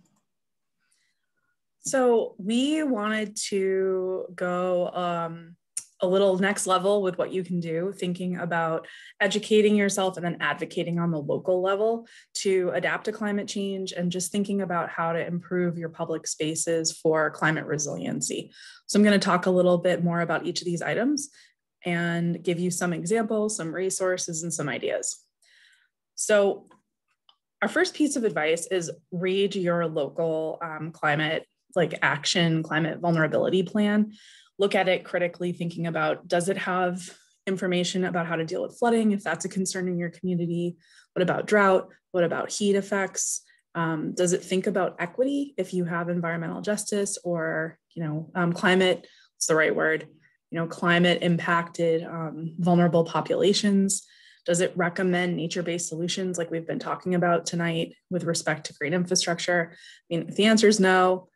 Speaker 3: So we wanted to go a little next level with what you can do, thinking about educating yourself and then advocating on the local level to adapt to climate change, and just thinking about how to improve your public spaces for climate resiliency. So I'm going to talk a little bit more about each of these items and give you some examples, some resources, and some ideas. So our first piece of advice is read your local climate climate vulnerability plan. Look at it critically, thinking about, does it have information about how to deal with flooding, if that's a concern in your community? What about drought? What about heat effects? Does it think about equity if you have environmental justice or, climate, what's the right word? Climate impacted vulnerable populations? Does it recommend nature-based solutions like we've been talking about tonight with respect to green infrastructure? If the answer is no,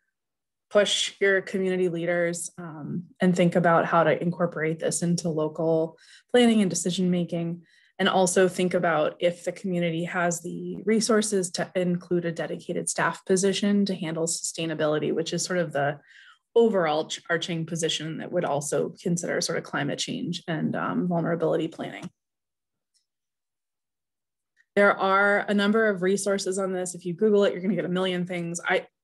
Speaker 3: push your community leaders and think about how to incorporate this into local planning and decision-making. And also think about if the community has the resources to include a dedicated staff position to handle sustainability, which is sort of the overall arching position that would also consider sort of climate change and vulnerability planning. There are a number of resources on this. If you Google it, you're going to get a million things.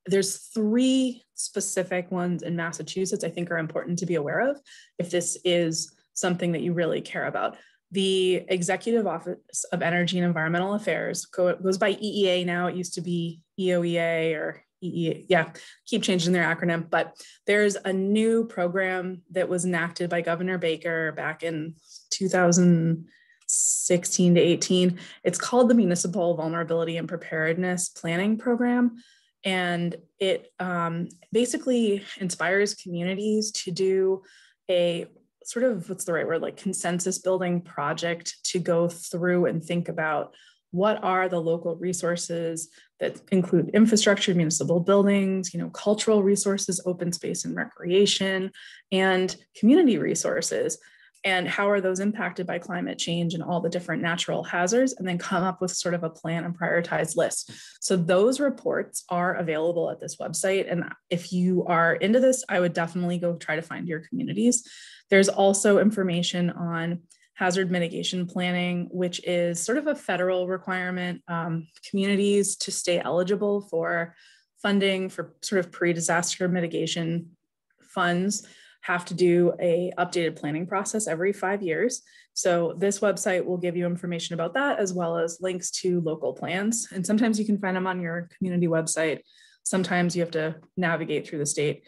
Speaker 3: There's 3 specific ones in Massachusetts I think are important to be aware of if this is something that you really care about. The Executive Office of Energy and Environmental Affairs goes by EEA now. It used to be EOEA or EEA. Yeah, keep changing their acronym. But there's a new program that was enacted by Governor Baker back in 2016 to 18. It's called the Municipal Vulnerability and Preparedness Planning Program. And it basically inspires communities to do a sort of, what's the right word, like consensus building project to go through and think about what are the local resources that include infrastructure, municipal buildings, cultural resources, open space and recreation, and community resources. And how are those impacted by climate change and all the different natural hazards, and then come up with sort of a plan and prioritized list. So those reports are available at this website. And if you are into this, I would definitely go try to find your communities. There's also information on hazard mitigation planning, which is sort of a federal requirement. Communities to stay eligible for funding for sort of pre-disaster mitigation funds have to do a updated planning process every 5 years. So this website will give you information about that, as well as links to local plans. And sometimes you can find them on your community website. Sometimes you have to navigate through the state.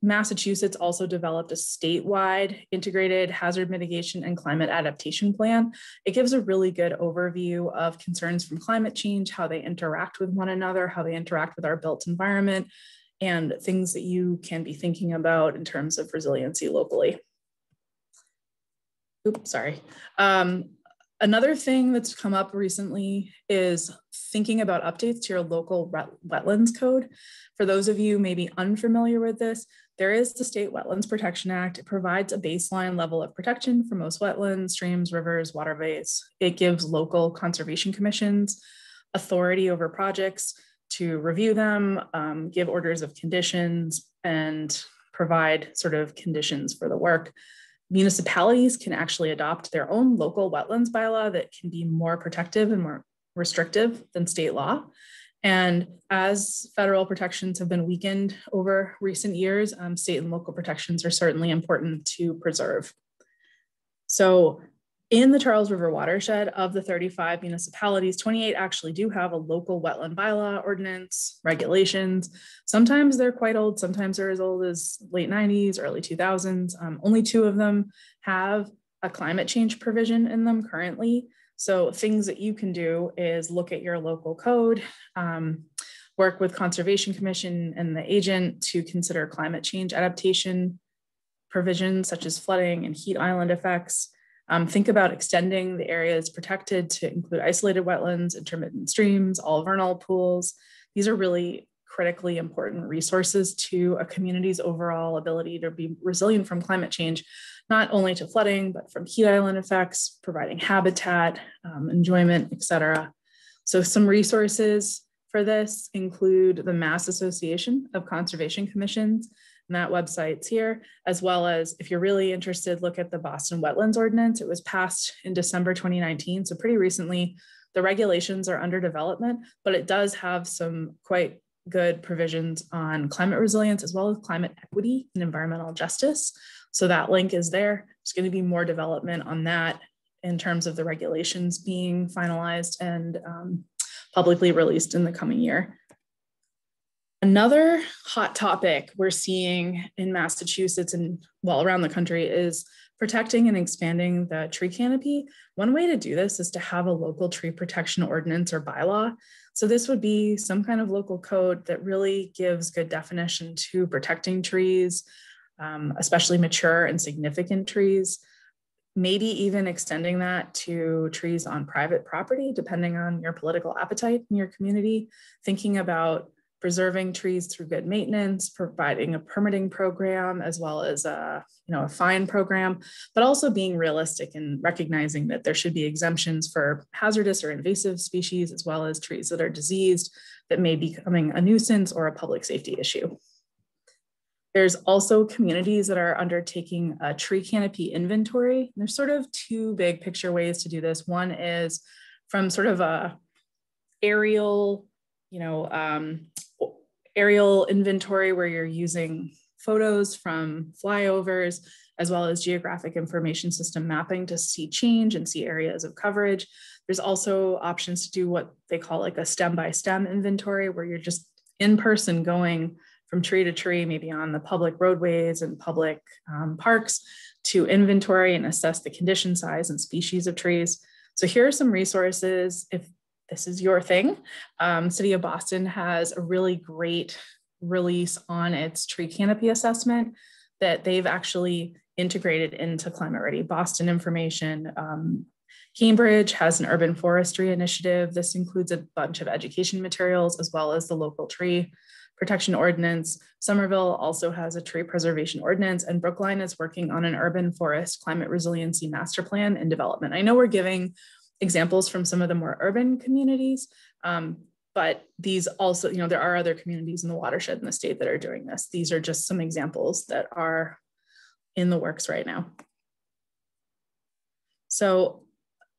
Speaker 3: Massachusetts also developed a statewide integrated hazard mitigation and climate adaptation plan. It gives a really good overview of concerns from climate change, how they interact with one another, how they interact with our built environment, and things that you can be thinking about in terms of resiliency locally. Oops, sorry. Another thing that's come up recently is thinking about updates to your local wetlands code. For those of you maybe unfamiliar with this, there is the State Wetlands Protection Act. It provides a baseline level of protection for most wetlands, streams, rivers, waterways. It gives local conservation commissions authority over projects to review them, give orders of conditions, and provide sort of conditions for the work. Municipalities can actually adopt their own local wetlands bylaw that can be more protective and more restrictive than state law. And as federal protections have been weakened over recent years, state and local protections are certainly important to preserve. So In the Charles River watershed, of the 35 municipalities, 28 actually do have a local wetland bylaw, ordinance, regulations. Sometimes they're quite old, sometimes they're as old as late 90s, early 2000s. Only 2 of them have a climate change provision in them currently. So things that you can do is look at your local code, work with Conservation Commission and the agent to consider climate change adaptation provisions such as flooding and heat island effects. Think about extending the areas protected to include isolated wetlands, intermittent streams, all vernal pools. These are really critically important resources to a community's overall ability to be resilient from climate change, not only to flooding, but from heat island effects, providing habitat, enjoyment, et cetera. So some resources for this include the Mass Association of Conservation Commissions, and that website's here, as well as, if you're really interested, look at the Boston Wetlands Ordinance. It was passed in December 2019, so pretty recently. The regulations are under development, but it does have some quite good provisions on climate resilience, as well as climate equity and environmental justice. So that link is there. There's going to be more development on that in terms of the regulations being finalized and publicly released in the coming year. Another hot topic we're seeing in Massachusetts and well around the country is protecting and expanding the tree canopy. One way to do this is to have a local tree protection ordinance or bylaw. So this would be some kind of local code that really gives good definition to protecting trees, especially mature and significant trees, maybe even extending that to trees on private property, depending on your political appetite in your community, thinking about preserving trees through good maintenance, providing a permitting program, as well as a fine program, but also being realistic and recognizing that there should be exemptions for hazardous or invasive species, as well as trees that are diseased that may be becoming a nuisance or a public safety issue. There's also communities that are undertaking a tree canopy inventory. There's sort of 2 big picture ways to do this. One is from sort of a aerial inventory where you're using photos from flyovers, as well as geographic information system mapping to see change and see areas of coverage. There's also options to do what they call like a stem by stem inventory, where you're just in person going from tree to tree, maybe on the public roadways and public parks, to inventory and assess the condition, size, and species of trees. So here are some resources if this is your thing. City of Boston has a really great release on its tree canopy assessment that they've actually integrated into Climate Ready Boston information. Cambridge has an urban forestry initiative. This includes a bunch of education materials, as well as the local tree protection ordinance. Somerville also has a tree preservation ordinance, and Brookline is working on an urban forest climate resiliency master plan in development. I know we're giving examples from some of the more urban communities, but these also, there are other communities in the watershed in the state that are doing this. These are just some examples that are in the works right now. So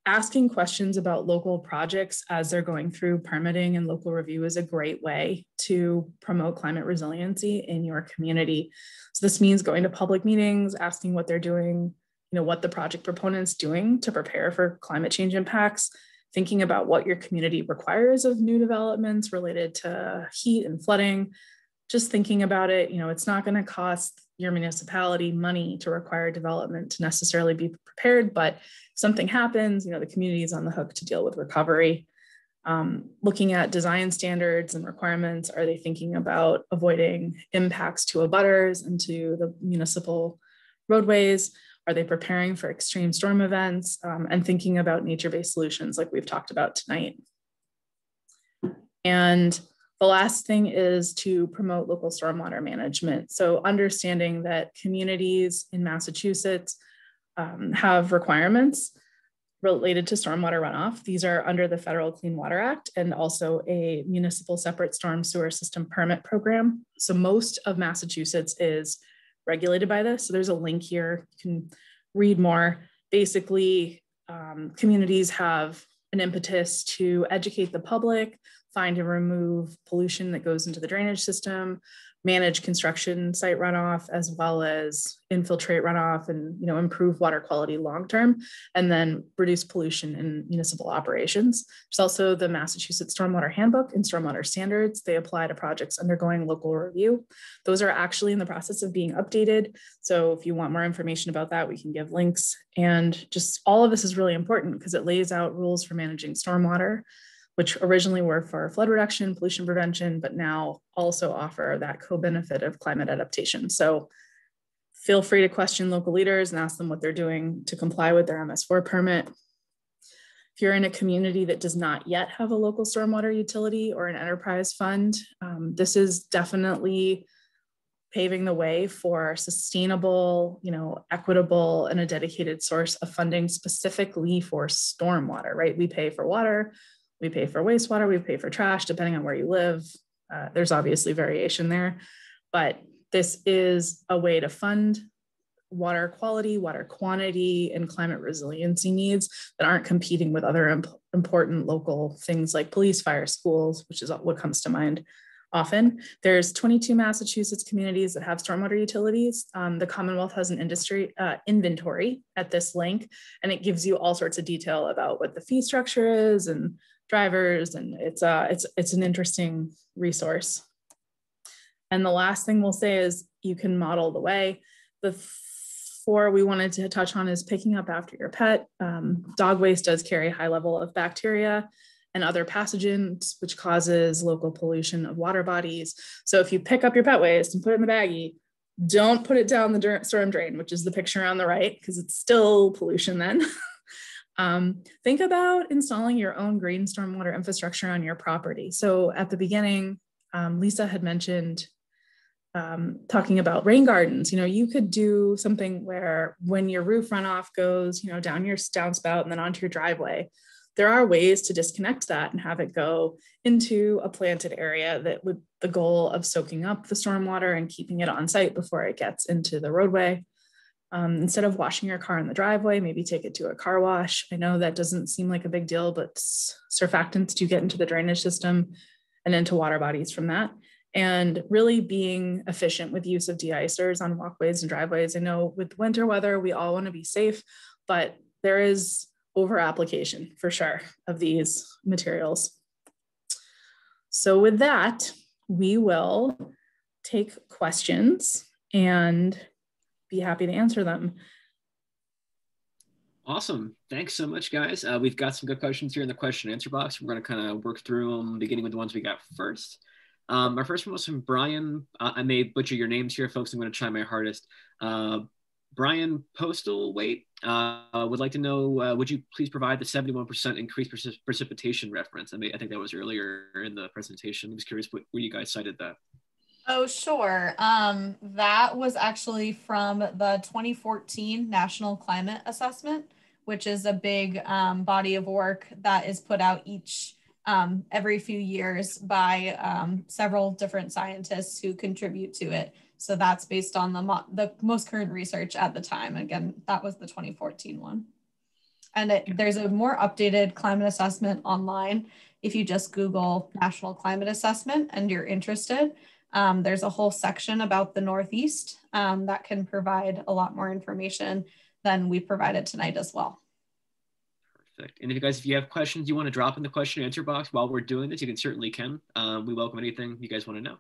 Speaker 3: asking questions about local projects as they're going through permitting and local review is a great way to promote climate resiliency in your community. So this means going to public meetings, asking what they're doing, what the project proponent's doing to prepare for climate change impacts, thinking about what your community requires of new developments related to heat and flooding, just thinking about it. It's not going to cost your municipality money to require development to necessarily be prepared, but if something happens, the community is on the hook to deal with recovery. Looking at design standards and requirements, are they thinking about avoiding impacts to abutters and to the municipal roadways? Are they preparing for extreme storm events and thinking about nature-based solutions like we've talked about tonight? And the last thing is to promote local stormwater management. So understanding that communities in Massachusetts have requirements related to stormwater runoff. These are under the Federal Clean Water Act and also a municipal separate storm sewer system permit program. So most of Massachusetts is regulated by this. So there's a link here, you can read more. Basically, communities have an impetus to educate the public, find and remove pollution that goes into the drainage system, manage construction site runoff, as well as infiltrate runoff and, improve water quality long-term, and then reduce pollution in municipal operations. There's also the Massachusetts Stormwater Handbook and Stormwater Standards. They apply to projects undergoing local review. Those are actually in the process of being updated. So if you want more information about that, we can give links. And just all of this is really important because it lays out rules for managing stormwater, which originally were for flood reduction, pollution prevention, but now also offer that co-benefit of climate adaptation. So feel free to question local leaders and ask them what they're doing to comply with their MS4 permit. If you're in a community that does not yet have a local stormwater utility or an enterprise fund, this is definitely paving the way for sustainable, equitable, and a dedicated source of funding specifically for stormwater, right? We pay for water, we pay for wastewater, we pay for trash, depending on where you live. There's obviously variation there, but this is a way to fund water quality, water quantity, and climate resiliency needs that aren't competing with other important local things like police, fire, schools, which is what comes to mind often. There's 22 Massachusetts communities that have stormwater utilities. The Commonwealth has an industry inventory at this link, and it gives you all sorts of detail about what the fee structure is and drivers, and it's an interesting resource. And the last thing we'll say is you can model the way. The four we wanted to touch on is picking up after your pet. Dog waste does carry a high level of bacteria and other pathogens, which causes local pollution of water bodies. So if you pick up your pet waste and put it in the baggie, don't put it down the storm drain, which is the picture on the right, because it's still pollution then. Think about installing your own green stormwater infrastructure on your property. So at the beginning, Lisa had mentioned talking about rain gardens. You could do something where when your roof runoff goes, down your downspout and then onto your driveway, there are ways to disconnect that and have it go into a planted area that with the goal of soaking up the stormwater and keeping it on site before it gets into the roadway. Instead of washing your car in the driveway, maybe take it to a car wash. I know that doesn't seem like a big deal, but surfactants do get into the drainage system and into water bodies from that. And really being efficient with use of de-icers on walkways and driveways. I know with winter weather, we all want to be safe, but there is over application for sure of these materials. So with that, we will take questions and be happy to answer them.
Speaker 1: Awesome. Thanks so much, guys. We've got some good questions here in the question and answer box. We're going to kind of work through them, beginning with the ones we got first. Our first one was from Brian. I may butcher your names here, folks. I'm going to try my hardest. Brian Postalwaite would like to know, would you please provide the 71% increased precipitation reference? I think that was earlier in the presentation. I was curious where you guys cited that.
Speaker 2: Oh, sure. That was actually from the 2014 National Climate Assessment, which is a big body of work that is put out every few years by several different scientists who contribute to it. So that's based on the most current research at the time. Again, that was the 2014 one. And there's a more updated climate assessment online. If you just Google National Climate Assessment and you're interested, there's a whole section about the Northeast that can provide a lot more information than we provided tonight as well.
Speaker 1: Perfect. And if you have questions you want to drop in the question and answer box while we're doing this, you certainly can. We welcome anything you guys want to know.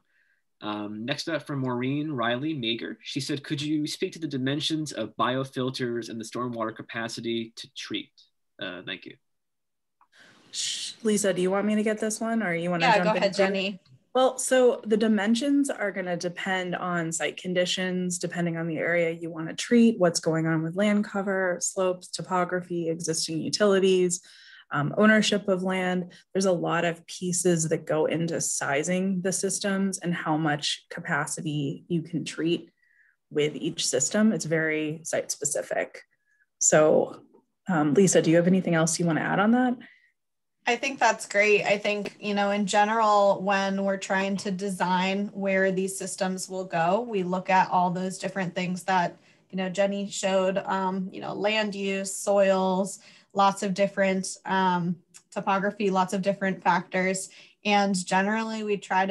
Speaker 1: Next up from Maureen Riley Mager. She said, could you speak to the dimensions of biofilters and the stormwater capacity to treat? Thank you.
Speaker 3: Lisa, do you want me to get this one or you want to jump in?
Speaker 2: Yeah, go ahead, Jenny.
Speaker 3: Well, so the dimensions are going to depend on site conditions, depending on the area you want to treat, what's going on with land cover, slopes, topography, existing utilities, ownership of land. There's a lot of pieces that go into sizing the systems and how much capacity you can treat with each system. It's very site specific. So Lisa, do you have anything else you want to add on that?
Speaker 2: I think that's great. I think, in general, when we're trying to design where these systems will go, we look at all those different things that, Jenny showed, land use, soils, lots of different topography, lots of different factors. And generally we try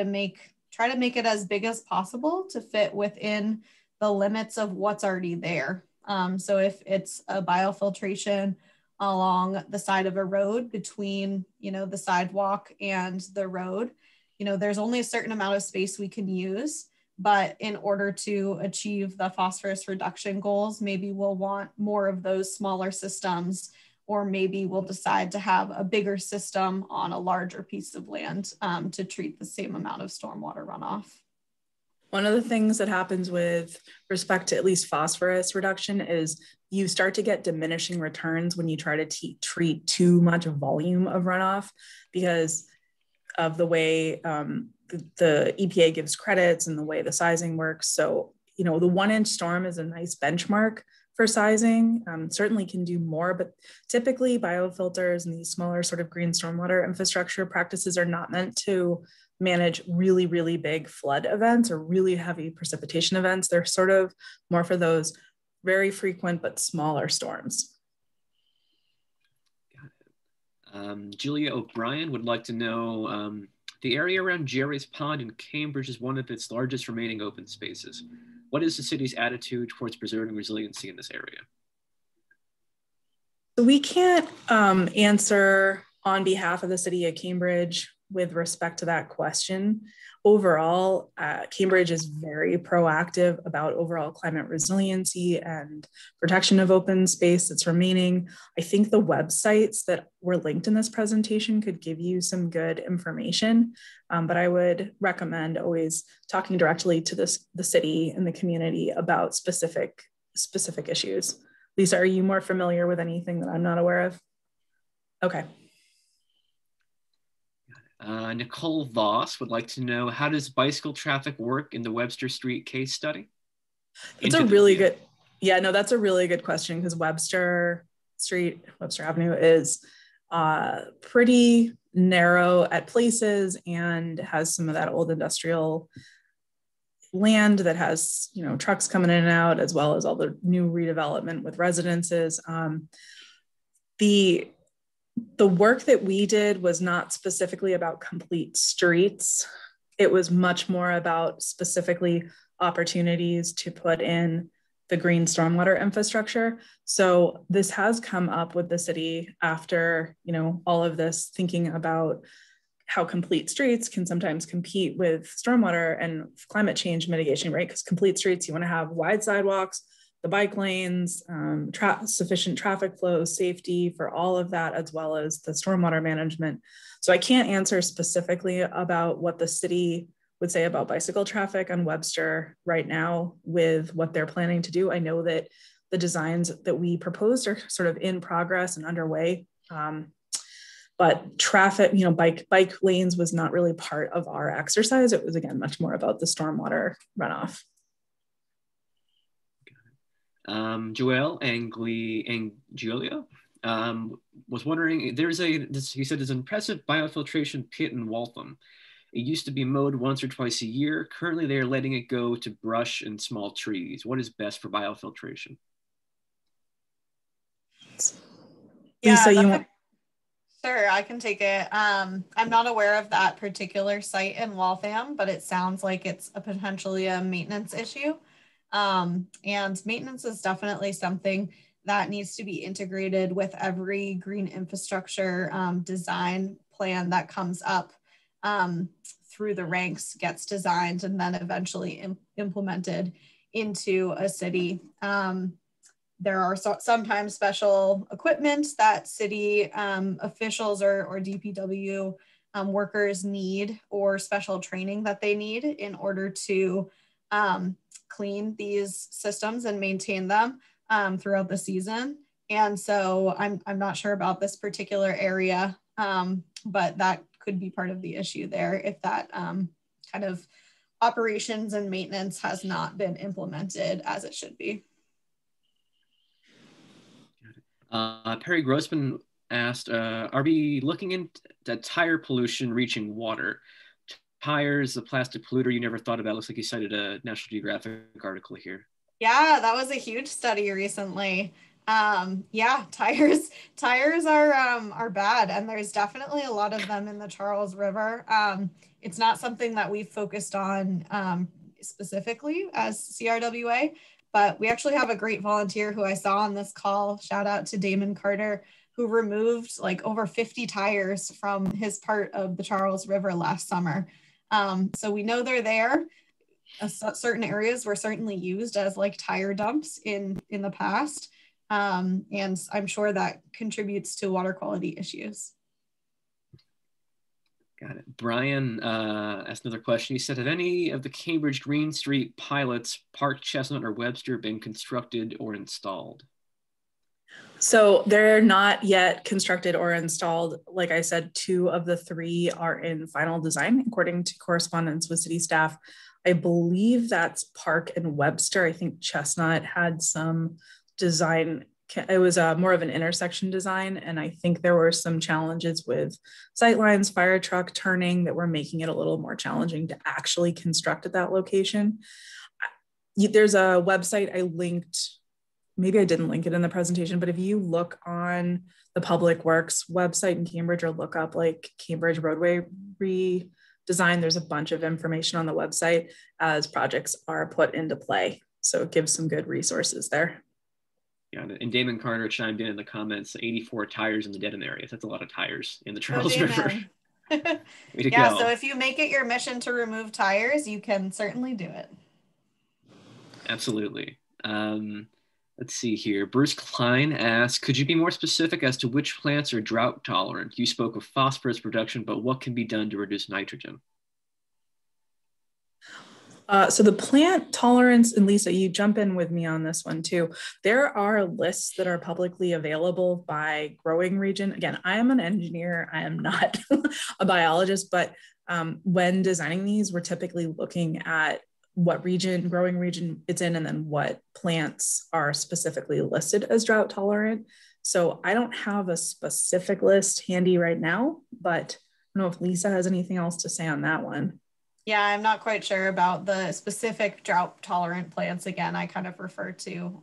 Speaker 2: try to make it as big as possible to fit within the limits of what's already there. So if it's a biofiltration along the side of a road between, the sidewalk and the road, there's only a certain amount of space we can use. But in order to achieve the phosphorus reduction goals, maybe we'll want more of those smaller systems, or maybe we'll decide to have a bigger system on a larger piece of land to treat the same amount of stormwater runoff.
Speaker 3: One of the things that happens with respect to at least phosphorus reduction is you start to get diminishing returns when you try to treat too much volume of runoff, because of the way the EPA gives credits and the way the sizing works. So, the 1-inch storm is a nice benchmark for sizing. Certainly can do more, but typically biofilters and these smaller sort of green stormwater infrastructure practices are not meant to manage really, really big flood events or really heavy precipitation events. They're sort of more for those very frequent but smaller storms.
Speaker 1: Julia O'Brien would like to know, the area around Jerry's Pond in Cambridge is one of its largest remaining open spaces. What is the city's attitude towards preserving resiliency in this area?
Speaker 3: So we can't answer on behalf of the city of Cambridge with respect to that question. Overall, Cambridge is very proactive about overall climate resiliency and protection of open space that's remaining. I think the websites that were linked in this presentation could give you some good information, but I would recommend always talking directly to the city and the community about specific issues. Lisa, are you more familiar with anything that I'm not aware of? Okay.
Speaker 1: Nicole Voss would like to know, how does bicycle traffic work in the Webster Street case study?
Speaker 3: That's a really good, that's a really good question, because Webster Avenue is pretty narrow at places and has some of that old industrial land that has, trucks coming in and out, as well as all the new redevelopment with residences. The work that we did was not specifically about complete streets. It was much more about specifically opportunities to put in the green stormwater infrastructure. So this has come up with the city after, all of this, thinking about how complete streets can sometimes compete with stormwater and climate change mitigation, right? Because complete streets, you want to have wide sidewalks, the bike lanes, sufficient traffic flow, safety for all of that, as well as the stormwater management. So I can't answer specifically about what the city would say about bicycle traffic on Webster right now with what they're planning to do. I know that the designs that we proposed are sort of in progress and underway. But traffic, bike lanes was not really part of our exercise. It was, again, much more about the stormwater runoff.
Speaker 1: Joelle Angiolio was wondering, he said there's an impressive biofiltration pit in Waltham. It used to be mowed once or twice a year. Currently, they are letting it go to brush and small trees. What is best for biofiltration?
Speaker 2: Yeah, Lisa, sure, I can take it. I'm not aware of that particular site in Waltham, but it sounds like it's potentially a maintenance issue. And maintenance is definitely something that needs to be integrated with every green infrastructure design plan that comes up through the ranks, gets designed, and then eventually implemented into a city. There are sometimes special equipment that city officials or DPW workers need, or special training that they need in order to clean these systems and maintain them throughout the season. And so I'm not sure about this particular area, but that could be part of the issue there if that kind of operations and maintenance has not been implemented as it should be.
Speaker 1: Perry Grossman asked, are we looking into tire pollution reaching water? Tires, the plastic polluter you never thought about. Looks like you cited a National Geographic article here.
Speaker 2: Yeah, that was a huge study recently. Yeah, tires are bad, and there's definitely a lot of them in the Charles River. It's not something that we've focused on specifically as CRWA, but we actually have a great volunteer who I saw on this call. Shout out to Damon Carter, who removed like over 50 tires from his part of the Charles River last summer. So we know they're there. Certain areas were certainly used as like tire dumps in the past. And I'm sure that contributes to water quality issues.
Speaker 1: Got it. Brian asked another question. He said, have any of the Cambridge Green Street pilots, Park, Chestnut, or Webster, been constructed or installed?
Speaker 3: So they're not yet constructed or installed. Like I said, 2 of the 3 are in final design, according to correspondence with city staff. I believe that's Park and Webster. I think Chestnut had some design. It was more of an intersection design. And I think there were some challenges with sightlines, fire truck turning that were making it a little more challenging to actually construct at that location. There's a website I linked. Maybe I didn't link it in the presentation, but if you look on the Public Works website in Cambridge or look up like Cambridge roadway redesign, there's a bunch of information on the website as projects are put into play. So it gives some good resources there.
Speaker 1: Yeah, and Damon Carter chimed in the comments, 84 tires in the Dedham area. That's a lot of tires in the Charles River.
Speaker 2: Yeah, so if you make it your mission to remove tires, you can certainly do it.
Speaker 1: Absolutely. Let's see here. Bruce Klein asks, could you be more specific as to which plants are drought tolerant? You spoke of phosphorus production, but what can be done to reduce nitrogen?
Speaker 3: So the plant tolerance, and Lisa, you jump in with me on this one too. There are lists that are publicly available by growing region. Again, I am an engineer. I am not a biologist, but when designing these, we're typically looking at what region, growing region it's in, and then what plants are specifically listed as drought tolerant. So I don't have a specific list handy right now, but I don't know if Lisa has anything else to say on that one.
Speaker 2: Yeah, I'm not quite sure about the specific drought tolerant plants. Again, I kind of refer to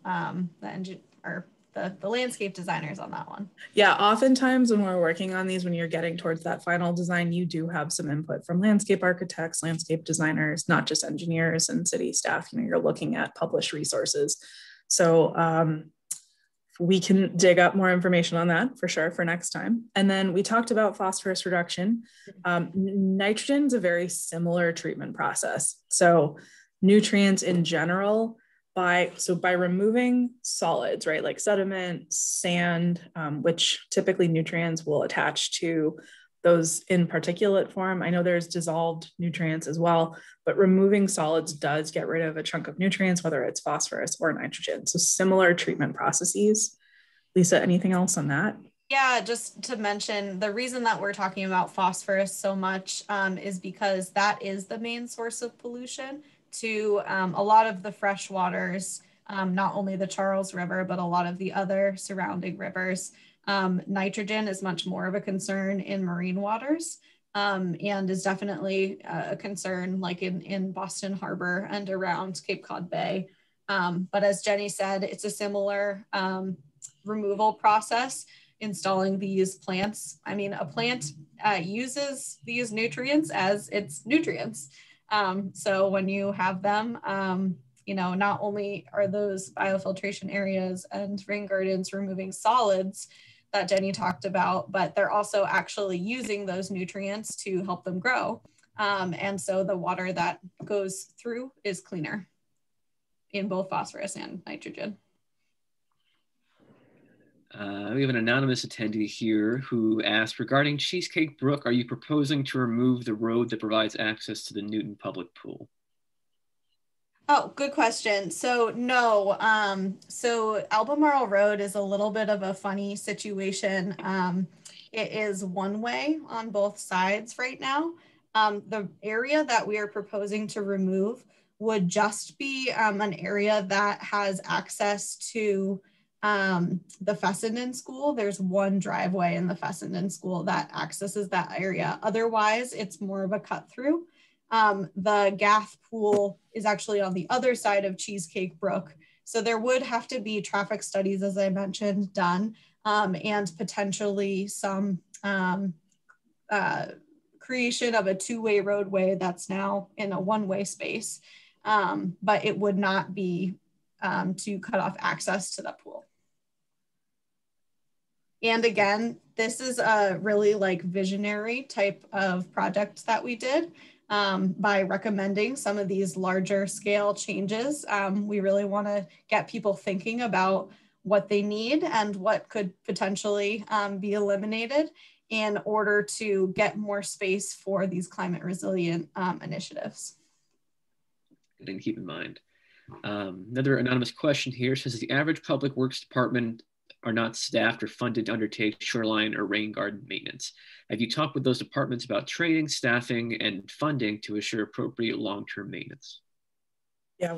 Speaker 2: the landscape designers on that one.
Speaker 3: Yeah, oftentimes when we're working on these, when you're getting towards that final design, you do have some input from landscape architects, landscape designers, not just engineers and city staff. You know, you're looking at published resources. So we can dig up more information on that for sure for next time. And then we talked about phosphorus reduction. Nitrogen is a very similar treatment process. So nutrients in general, by removing solids, right, like sediment, sand, which typically nutrients will attach to those in particulate form. I know there's dissolved nutrients as well, but removing solids does get rid of a chunk of nutrients, whether it's phosphorus or nitrogen. So similar treatment processes. Lisa, anything else on that?
Speaker 2: Yeah, just to mention, the reason that we're talking about phosphorus so much is because that is the main source of pollution to a lot of the fresh waters, not only the Charles River, but a lot of the other surrounding rivers. Nitrogen is much more of a concern in marine waters and is definitely a concern like in Boston Harbor and around Cape Cod Bay. But as Jenny said, it's a similar removal process, installing these plants. I mean, a plant uses these nutrients as its nutrients. So when you have them, you know, not only are those biofiltration areas and rain gardens removing solids that Jenny talked about, but they're also actually using those nutrients to help them grow. And so the water that goes through is cleaner in both phosphorus and nitrogen.
Speaker 1: We have an anonymous attendee here who asked, regarding Cheesecake Brook, are you proposing to remove the road that provides access to the Newton public pool?
Speaker 2: Oh, good question. So no, so Albemarle Road is a little bit of a funny situation. It is one way on both sides right now. The area that we are proposing to remove would just be an area that has access to the Fessenden School. There's one driveway in the Fessenden School that accesses that area. Otherwise, it's more of a cut through. The Gath pool is actually on the other side of Cheesecake Brook. So there would have to be traffic studies, as I mentioned, done, and potentially some creation of a two-way roadway that's now in a one-way space, but it would not be to cut off access to the pool. And again, this is a really like visionary type of project that we did by recommending some of these larger scale changes. We really want to get people thinking about what they need and what could potentially be eliminated in order to get more space for these climate resilient initiatives.
Speaker 1: Good thing to keep in mind. Another anonymous question here says, the average public works department are not staffed or funded to undertake shoreline or rain garden maintenance. Have you talked with those departments about training, staffing, and funding to assure appropriate long-term maintenance?
Speaker 3: Yeah,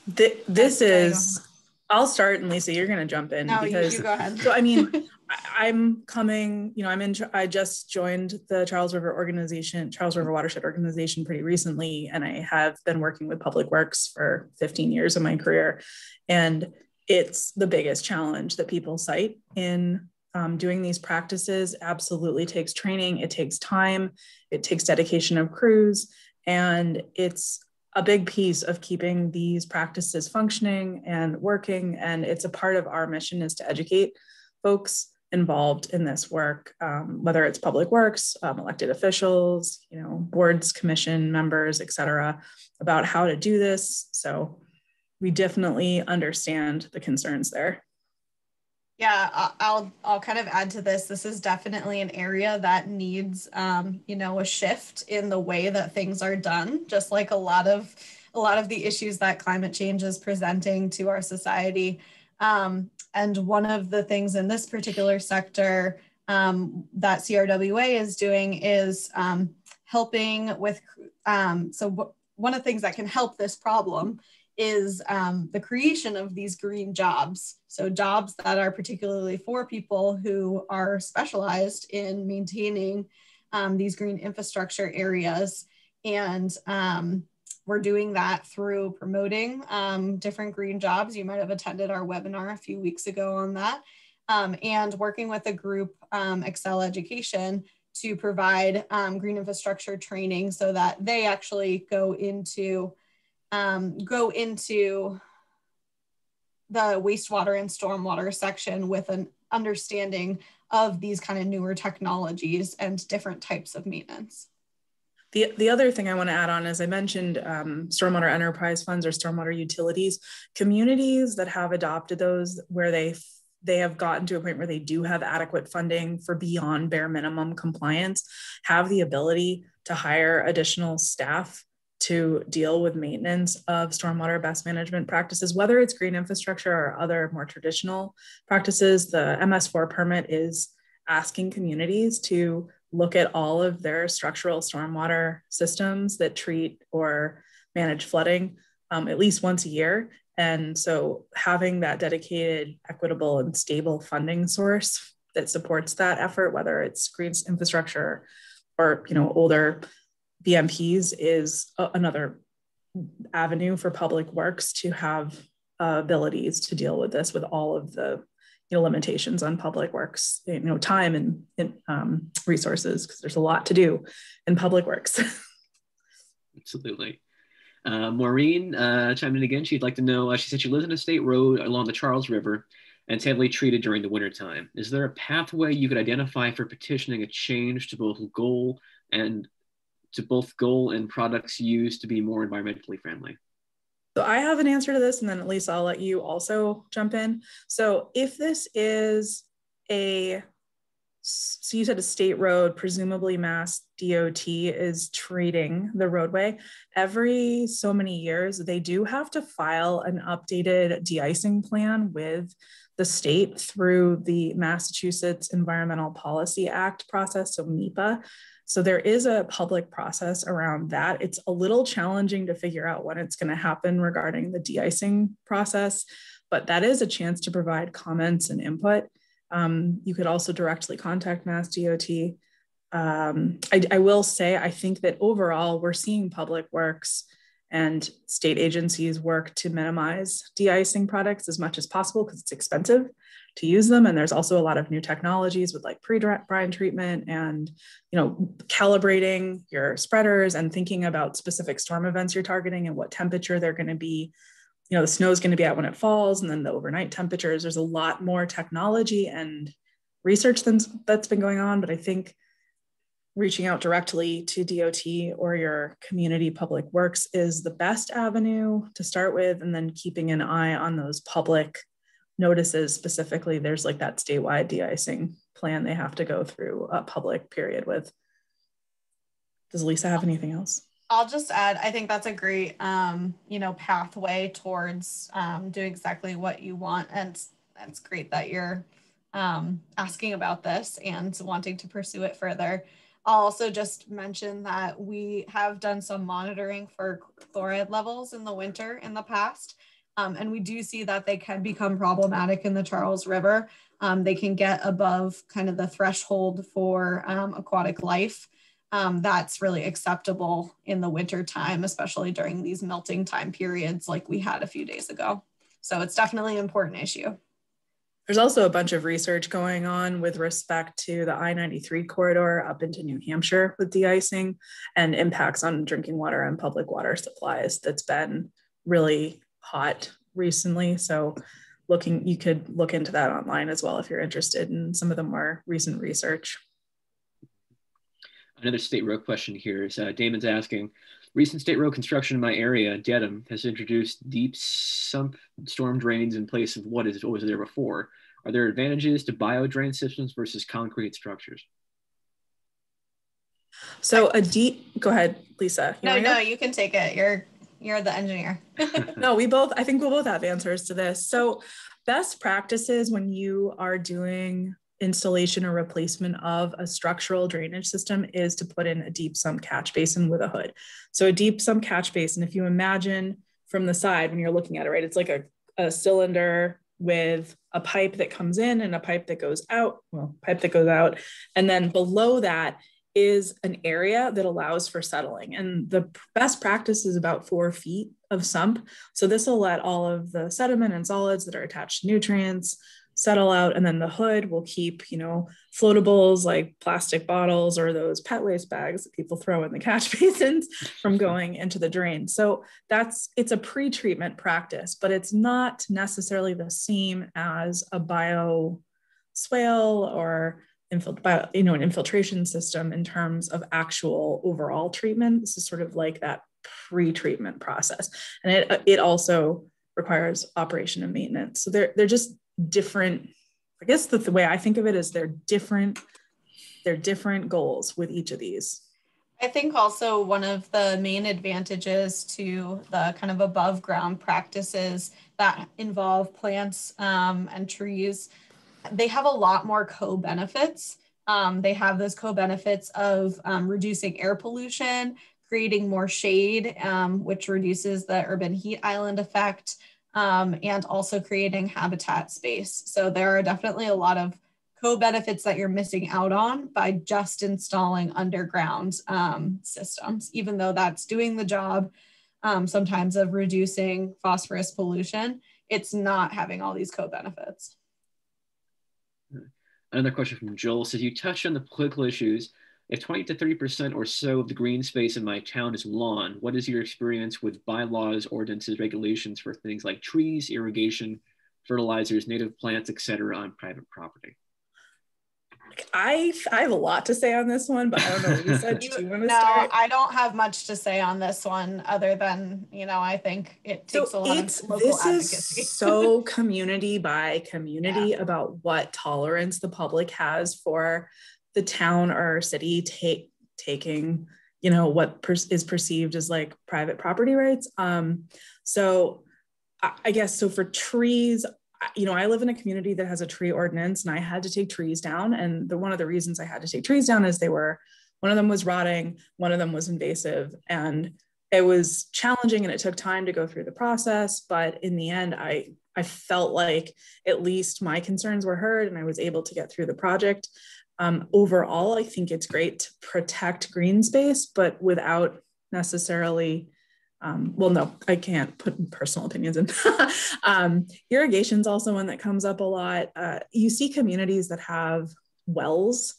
Speaker 3: this is, I'll start, and Lisa, you're going to jump in.
Speaker 2: No,
Speaker 3: because
Speaker 2: you go ahead.
Speaker 3: So, I mean, I'm coming, you know, I just joined the Charles River Watershed organization pretty recently, and I have been working with public works for 15 years of my career. And it's the biggest challenge that people cite in doing these practices. Absolutely takes training, it takes time, it takes dedication of crews, and it's a big piece of keeping these practices functioning and working. And it's a part of our mission is to educate folks involved in this work, whether it's public works, elected officials, you know, boards, commission members, et cetera, about how to do this. So we definitely understand the concerns there.
Speaker 2: Yeah, I'll kind of add to this. This is definitely an area that needs, you know, a shift in the way that things are done. Just like a lot of the issues that climate change is presenting to our society. And one of the things in this particular sector that CRWA is doing is helping with. So one of the things that can help this problem is the creation of these green jobs. So jobs that are particularly for people who are specialized in maintaining these green infrastructure areas. And we're doing that through promoting different green jobs. You might have attended our webinar a few weeks ago on that. And working with a group, Excel Education, to provide green infrastructure training so that they actually go into the wastewater and stormwater section with an understanding of these kind of newer technologies and different types of maintenance.
Speaker 3: The other thing I want to add on, as I mentioned, stormwater enterprise funds or stormwater utilities, communities that have adopted those where they have gotten to a point where they do have adequate funding for beyond bare minimum compliance, have the ability to hire additional staff to deal with maintenance of stormwater best management practices, whether it's green infrastructure or other more traditional practices. The MS4 permit is asking communities to look at all of their structural stormwater systems that treat or manage flooding at least once a year. And so having that dedicated, equitable, and stable funding source that supports that effort, whether it's green infrastructure or, you know, older BMPs, is another avenue for public works to have abilities to deal with this, with all of the, you know, limitations on public works, you know, time and resources, because there's a lot to do in public works.
Speaker 1: Absolutely. Maureen chimed in again. She'd like to know, she said she lives in a state road along the Charles River and it's heavily treated during the wintertime. Is there a pathway you could identify for petitioning a change to both goal and products used to be more environmentally friendly?
Speaker 3: So I have an answer to this, and then Lisa, I'll let you also jump in. So if this is so you said a state road, presumably Mass DOT is treating the roadway. Every so many years, they do have to file an updated de-icing plan with the state through the Massachusetts Environmental Policy Act process, so MEPA. So there is a public process around that. It's a little challenging to figure out when it's going to happen regarding the de-icing process, but that is a chance to provide comments and input. You could also directly contact Mass DOT. I will say, I think that overall we're seeing public works and state agencies work to minimize de-icing products as much as possible because it's expensive to use them. And there's also a lot of new technologies with like pre-brine treatment and, calibrating your spreaders and thinking about specific storm events you're targeting and what temperature they're going to be. The snow is going to be out when it falls, and then the overnight temperatures. There's a lot more technology and research that's been going on, but I think reaching out directly to DOT or your community public works is the best avenue to start with, and then keeping an eye on those public notices. Specifically, there's like that statewide de-icing plan they have to go through a public period with. Does Lisa have anything else?
Speaker 2: I'll just add, I think that's a great, pathway towards doing exactly what you want. And it's great that you're asking about this and wanting to pursue it further. I'll also just mention that we have done some monitoring for chloride levels in the winter in the past. And we do see that they can become problematic in the Charles River. They can get above kind of the threshold for aquatic life. That's really acceptable in the winter time, especially during these melting time periods like we had a few days ago. So it's definitely an important issue.
Speaker 3: There's also a bunch of research going on with respect to the I-93 corridor up into New Hampshire with de-icing and impacts on drinking water and public water supplies. That's been really hot recently. So you could look into that online as well if you're interested in some of the more recent research.
Speaker 1: Another state road question here is Damon's asking, recent state road construction in my area, Dedham, has introduced deep sump storm drains in place of what was there before. Are there advantages to bio drain systems versus concrete structures?
Speaker 3: So go ahead, Lisa.
Speaker 2: No, you can take it. You're the engineer.
Speaker 3: No, I think we'll both have answers to this. So best practices when you are doing installation or replacement of a structural drainage system is to put in a deep sump catch basin with a hood. So a deep sump catch basin, if you imagine from the side when you're looking at it, right, it's like a cylinder with a pipe that comes in and a pipe that goes out, and then below that is an area that allows for settling. And the best practice is about 4 feet of sump. So this will let all of the sediment and solids that are attached to nutrients settle out, and then the hood will keep, floatables like plastic bottles or those pet waste bags that people throw in the catch basins from going into the drain. So it's a pre-treatment practice, but it's not necessarily the same as a bio swale or an infiltration system in terms of actual overall treatment. This is sort of like that pre-treatment process, and it also requires operation and maintenance. So they're just different. I guess the way I think of it is they're different goals with each of these.
Speaker 2: I think also one of the main advantages to the kind of above ground practices that involve plants and trees, they have a lot more co-benefits. They have those co-benefits of reducing air pollution, creating more shade, which reduces the urban heat island effect, and also creating habitat space. So there are definitely a lot of co-benefits that you're missing out on by just installing underground systems, even though that's doing the job sometimes of reducing phosphorus pollution. It's not having all these co-benefits.
Speaker 1: Another question from Joel says, you touched on the political issues. If 20 to 30% or so of the green space in my town is lawn, what is your experience with bylaws, ordinances, regulations for things like trees, irrigation, fertilizers, native plants, etc. on private property?
Speaker 3: I have a lot to say on this one, but I don't know, Lisa, do you want to start?
Speaker 2: No, I don't have much to say on this one other than, I think it takes a lot of local advocacy.
Speaker 3: Is so community by community about what tolerance the public has for the town or city taking, what is perceived as like private property rights. So I guess, so for trees, I live in a community that has a tree ordinance, and I had to take trees down. And one of the reasons I had to take trees down is one of them was rotting, one of them was invasive, and it was challenging and it took time to go through the process. But in the end, I felt like at least my concerns were heard and I was able to get through the project. Overall, I think it's great to protect green space, but without necessarily Well, no, I can't put personal opinions in. Irrigation is also one that comes up a lot. You see communities that have wells,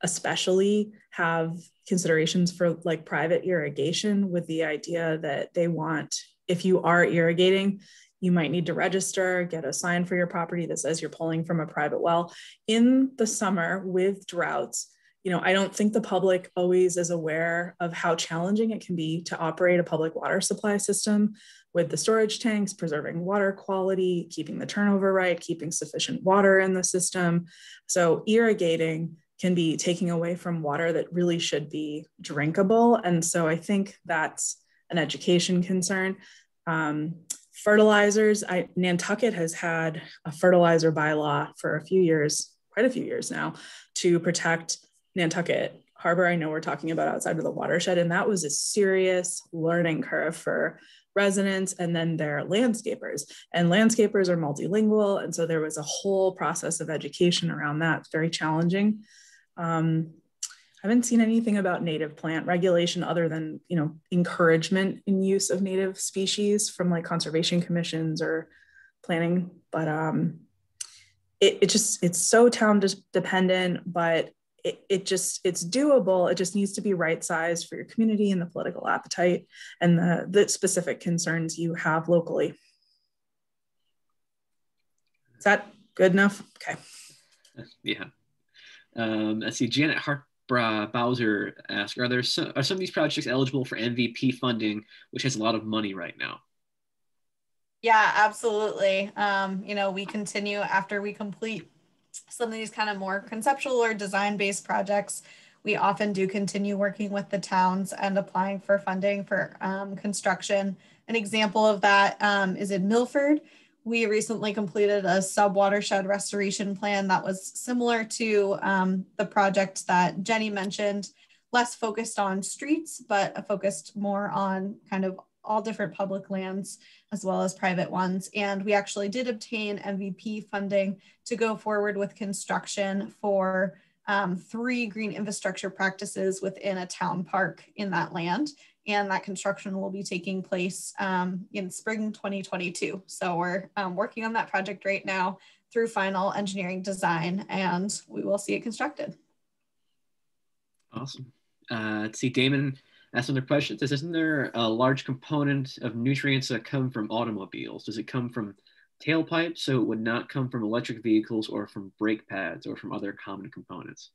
Speaker 3: especially, have considerations for like private irrigation, with the idea that they want, if you are irrigating, you might need to register, get a sign for your property that says you're pulling from a private well. In the summer with droughts, I don't think the public always is aware of how challenging it can be to operate a public water supply system with the storage tanks, preserving water quality, keeping the turnover right, keeping sufficient water in the system. So irrigating can be taking away from water that really should be drinkable. And so I think that's an education concern. Fertilizers, Nantucket has had a fertilizer bylaw for quite a few years now, to protect Nantucket Harbor. I know we're talking about outside of the watershed, and that was a serious learning curve for residents and then their landscapers. And landscapers are multilingual, and so there was a whole process of education around that. It's very challenging. I haven't seen anything about native plant regulation other than, encouragement in use of native species from like conservation commissions or planning. But it's so town dependent, but it's doable. It just needs to be right sized for your community and the political appetite and the specific concerns you have locally. Is that good enough? Okay.
Speaker 1: Yeah. Let's see. Janet Bowser asks, are some of these projects eligible for MVP funding, which has a lot of money right now?
Speaker 2: Yeah, absolutely. We continue after we complete some of these kind of more conceptual or design-based projects. We often do continue working with the towns and applying for funding for construction. An example of that is in Milford. We recently completed a Subwatershed restoration plan that was similar to the project that Jenny mentioned, less focused on streets, but focused more on kind of all different public lands as well as private ones. And we actually did obtain MVP funding to go forward with construction for 3 green infrastructure practices within a town park in that land. And that construction will be taking place in spring 2022. So we're working on that project right now through final engineering design, and we will see it constructed.
Speaker 1: Awesome. Let's see, Damon asked another question. Says, isn't there a large component of nutrients that come from automobiles? Does it come from tailpipes, so it would not come from electric vehicles or from brake pads or from other common components?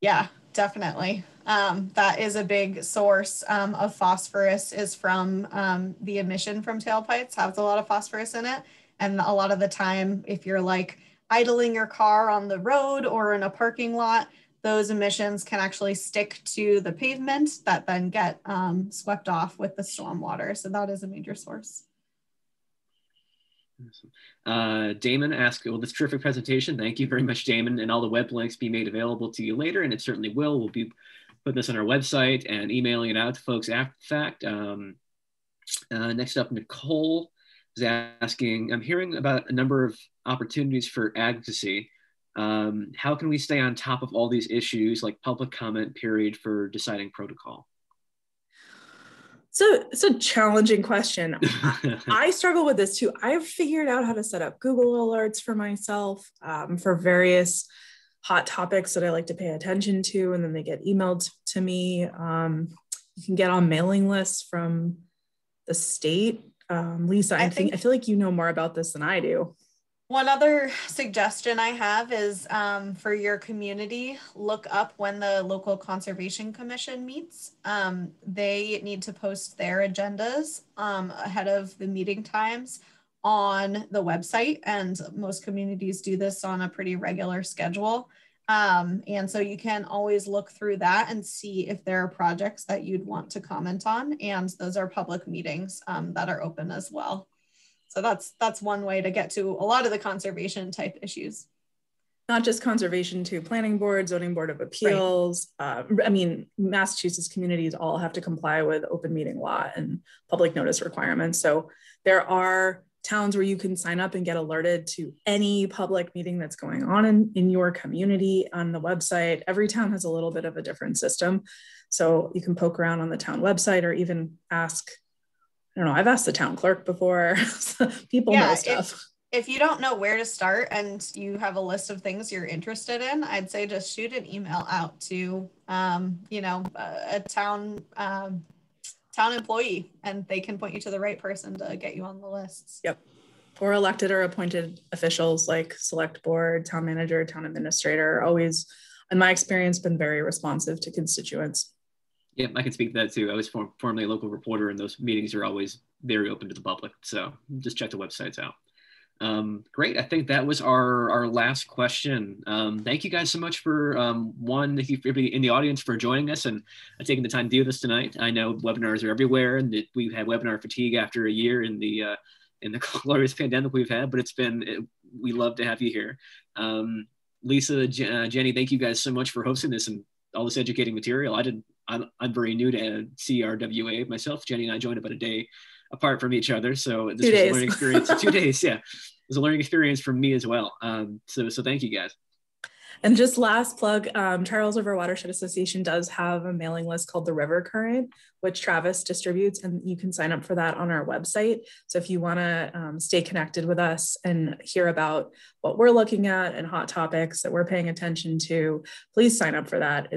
Speaker 2: Yeah, definitely. That is a big source of phosphorus, is from the emission from tailpipes, has a lot of phosphorus in it. And a lot of the time, if you're like idling your car on the road or in a parking lot, those emissions can actually stick to the pavement that then get swept off with the stormwater. So that is a major source.
Speaker 1: Damon asked, well, this terrific presentation. Thank you very much, Damon. And all the web links be made available to you later, and it certainly will. We'll be putting this on our website and emailing it out to folks after the fact. Next up, Nicole is asking, I'm hearing about a number of opportunities for advocacy. How can we stay on top of all these issues, like public comment period for deciding protocol?
Speaker 3: So it's a challenging question. I struggle with this too. I've figured out how to set up Google alerts for myself for various hot topics that I like to pay attention to, and then they get emailed to me. You can get on mailing lists from the state. Lisa, I feel like you know more about this than I do.
Speaker 2: One other suggestion I have is for your community, look up when the local conservation commission meets. They need to post their agendas ahead of the meeting times on the website, and most communities do this on a pretty regular schedule. And so you can always look through that and see if there are projects that you'd want to comment on, and those are public meetings that are open as well. So that's one way to get to a lot of the conservation type issues.
Speaker 3: Not just conservation, too. Planning board, zoning board of appeals. Right. I mean, Massachusetts communities all have to comply with open meeting law and public notice requirements. So there are towns where you can sign up and get alerted to any public meeting that's going on in your community on the website. Every town has a little bit of a different system. So you can poke around on the town website or even ask I don't know, I've asked the town clerk before. People know stuff.
Speaker 2: If you don't know where to start and you have a list of things you're interested in, I'd say just shoot an email out to, you know, a town employee, and they can point you to the right person to get you on the lists.
Speaker 3: Yep. Or elected or appointed officials like select board, town manager, town administrator, always, in my experience, been very responsive to constituents.
Speaker 1: Yeah, I can speak to that too. I was formerly a local reporter, and those meetings are always very open to the public. So just check the websites out. Great. I think that was our last question. Thank you guys so much for thank you for everybody in the audience for joining us and taking the time to do this tonight. I know webinars are everywhere, and that we've had webinar fatigue after a year in the glorious pandemic we've had, but we love to have you here. Lisa, Jenny, thank you guys so much for hosting this and all this educating material. I'm very new to CRWA myself. Jenny and I joined about a day apart from each other. So this was a learning experience. 2 days, yeah. It was a learning experience for me as well. So thank you guys.
Speaker 3: And just last plug, Charles River Watershed Association does have a mailing list called the River Current, which Travis distributes, and you can sign up for that on our website. So if you want to stay connected with us and hear about what we're looking at and hot topics that we're paying attention to, please sign up for that.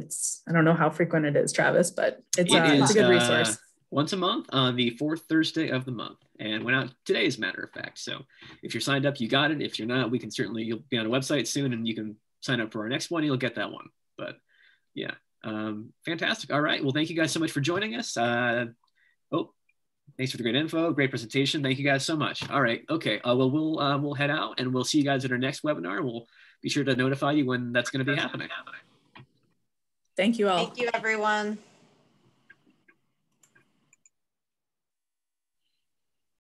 Speaker 3: I don't know how frequent it is, Travis, but it's a good resource.
Speaker 1: Once a month on the 4th Thursday of the month, and went out today as a matter of fact. So if you're signed up, you got it. If you're not, you'll be on a website soon and you can sign up for our next one, you'll get that one. But yeah, fantastic. All right, well, thank you guys so much for joining us. Thanks for the great info, great presentation. Thank you guys so much. All right, okay, well, we'll head out and we'll see you guys at our next webinar. We'll be sure to notify you when that's going to be happening.
Speaker 3: Thank you all.
Speaker 2: Thank you, everyone.